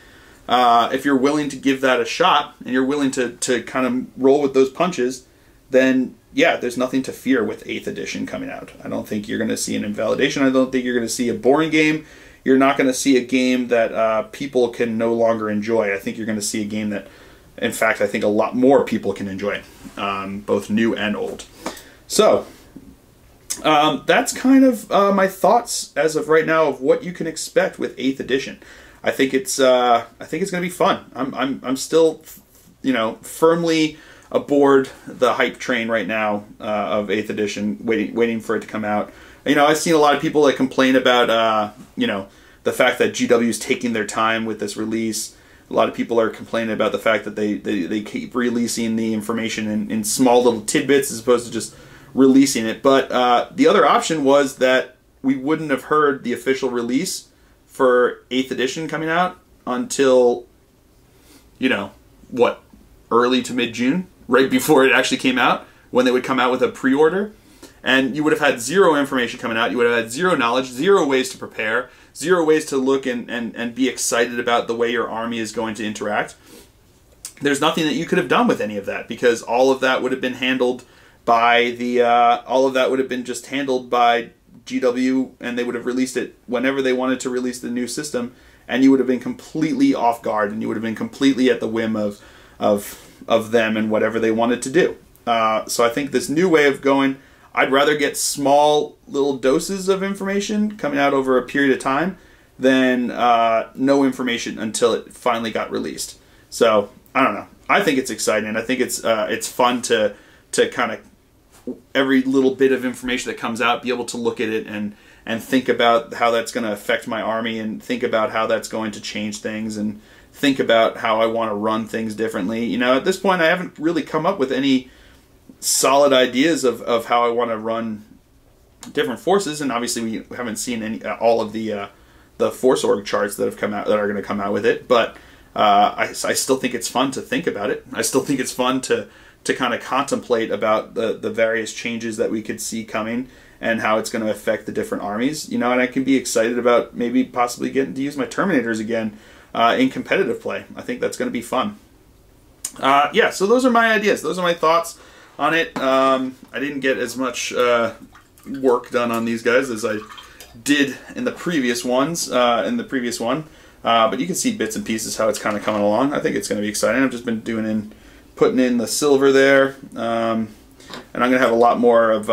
if you're willing to give that a shot and you're willing to kind of roll with those punches, then yeah, there's nothing to fear with 8th edition coming out. I don't think you're going to see an invalidation. I don't think you're going to see a boring game. You're not going to see a game that people can no longer enjoy. I think you're going to see a game that, in fact, I think a lot more people can enjoy, both new and old. So that's kind of my thoughts as of right now of what you can expect with 8th edition. I think it's going to be fun. I'm still, you know, firmly aboard the hype train right now of 8th edition, waiting for it to come out. You know, I've seen a lot of people that complain about, you know, the fact that GW is taking their time with this release. A lot of people are complaining about the fact that they keep releasing the information in small little tidbits as opposed to just releasing it. But the other option was that we wouldn't have heard the official release for 8th edition coming out until, you know, what, early to mid-June, right before it actually came out, when they would come out with a pre-order. And you would have had zero information coming out. You would have had zero knowledge, zero ways to prepare, zero ways to look and be excited about the way your army is going to interact. There's nothing that you could have done with any of that, because all of that would have been handled by just handled by GW, and they would have released it whenever they wanted to release the new system, and you would have been completely off guard, and you would have been completely at the whim of them and whatever they wanted to do. So I think this new way of going, I'd rather get small little doses of information coming out over a period of time than no information until it finally got released. So I don't know. I think it's exciting. I think it's fun to kind of every little bit of information that comes out, be able to look at it and think about how that's going to affect my army, and think about how that's going to change things, and think about how I want to run things differently. You know, at this point I haven't really come up with any solid ideas of how I want to run different forces, and obviously we haven't seen any all of the force org charts that have come out, that are going to come out with it, but I still think it's fun to think about it. I still think it's fun to kind of contemplate about the various changes that we could see coming and how it's going to affect the different armies, you know, and I can be excited about maybe possibly getting to use my Terminators again in competitive play. I think that's going to be fun. Yeah, so those are my ideas. Those are my thoughts on it. I didn't get as much work done on these guys as I did in the previous ones, but you can see bits and pieces how it's kind of coming along. I think it's going to be exciting. I've just been putting in the silver there, and I'm going to have a lot more of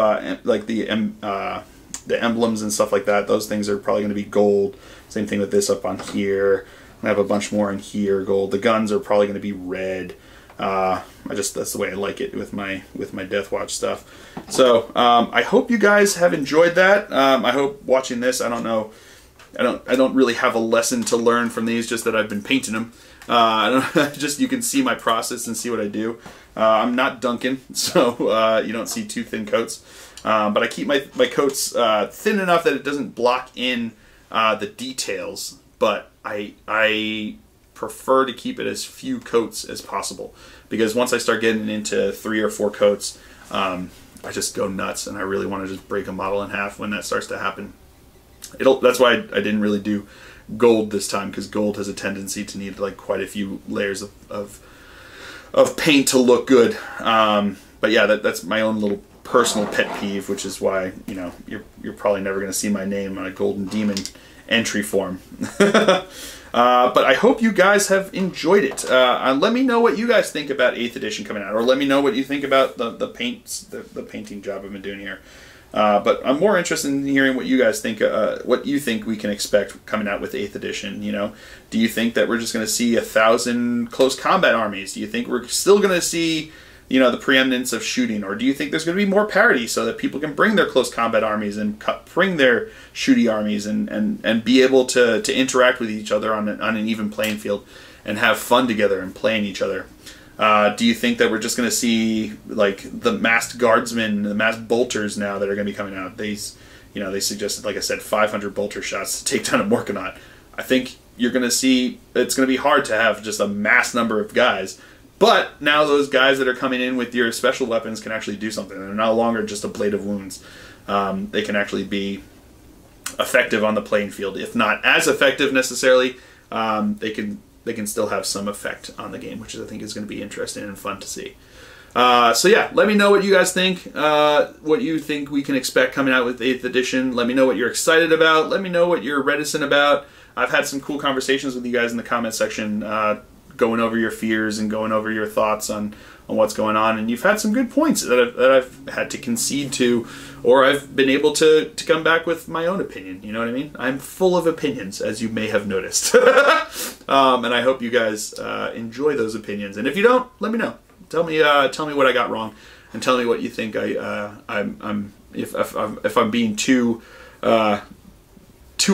like the emblems and stuff like that. Those things are probably going to be gold. Same thing with this up on here. I have a bunch more in here, gold. The guns are probably going to be red. That's the way I like it with my Death Watch stuff. So I hope you guys have enjoyed that. I hope watching this, I don't know, I don't really have a lesson to learn from these, just that I've been painting them. Just you can see my process and see what I do. I'm not Duncan, so you don't see too thin coats. But I keep my coats thin enough that it doesn't block in the details. But I prefer to keep it as few coats as possible, because once I start getting into 3 or 4 coats, I just go nuts, and I really want to just break a model in half when that starts to happen. That's why I didn't really do gold this time, because gold has a tendency to need like quite a few layers of paint to look good. But yeah, that's my own little personal pet peeve, which is why, you know, you're probably never going to see my name on a Golden Demon entry form. But I hope you guys have enjoyed it. Let me know what you guys think about 8th edition coming out, or let me know what you think about the painting job I've been doing here. But I'm more interested in hearing what you guys think, what you think we can expect coming out with 8th edition. You know, do you think that we're just going to see 1,000 close combat armies? Do you think we're still going to see, you know, the preeminence of shooting, or do you think there's going to be more parity so that people can bring their close combat armies and bring their shooty armies and be able to interact with each other on an even playing field and have fun together and playing each other? Do you think that we're just going to see like the masked guardsmen, the masked bolters now that are going to be coming out? They suggested, like I said, 500 bolter shots to take down a Morkanaut. I think you're going to see it's going to be hard to have just a mass number of guys. But now those guys that are coming in with your special weapons can actually do something. They're no longer just a blade of wounds. They can actually be effective on the playing field. If not as effective necessarily, they can still have some effect on the game, which I think is going to be interesting and fun to see. So yeah, let me know what you guys think, what you think we can expect coming out with 8th edition. Let me know what you're excited about. Let me know what you're reticent about. I've had some cool conversations with you guys in the comment section, going over your fears and going over your thoughts on what's going on, and you've had some good points that I've had to concede to, or I've been able to come back with my own opinion. You know what I mean? I'm full of opinions, as you may have noticed. And I hope you guys enjoy those opinions, and if you don't, let me know. Tell me what I got wrong, and tell me what you think if I'm being too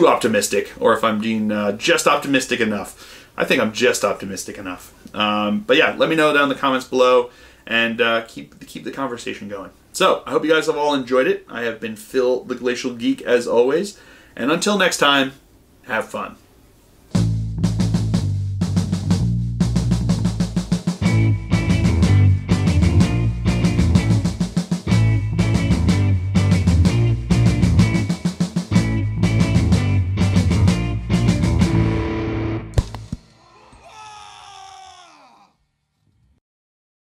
optimistic, or if I'm being just optimistic enough. I think I'm just optimistic enough. But yeah, let me know down in the comments below, and keep the conversation going. So, I hope you guys have all enjoyed it. I have been Phil, the Glacial Geek, as always. And until next time, have fun.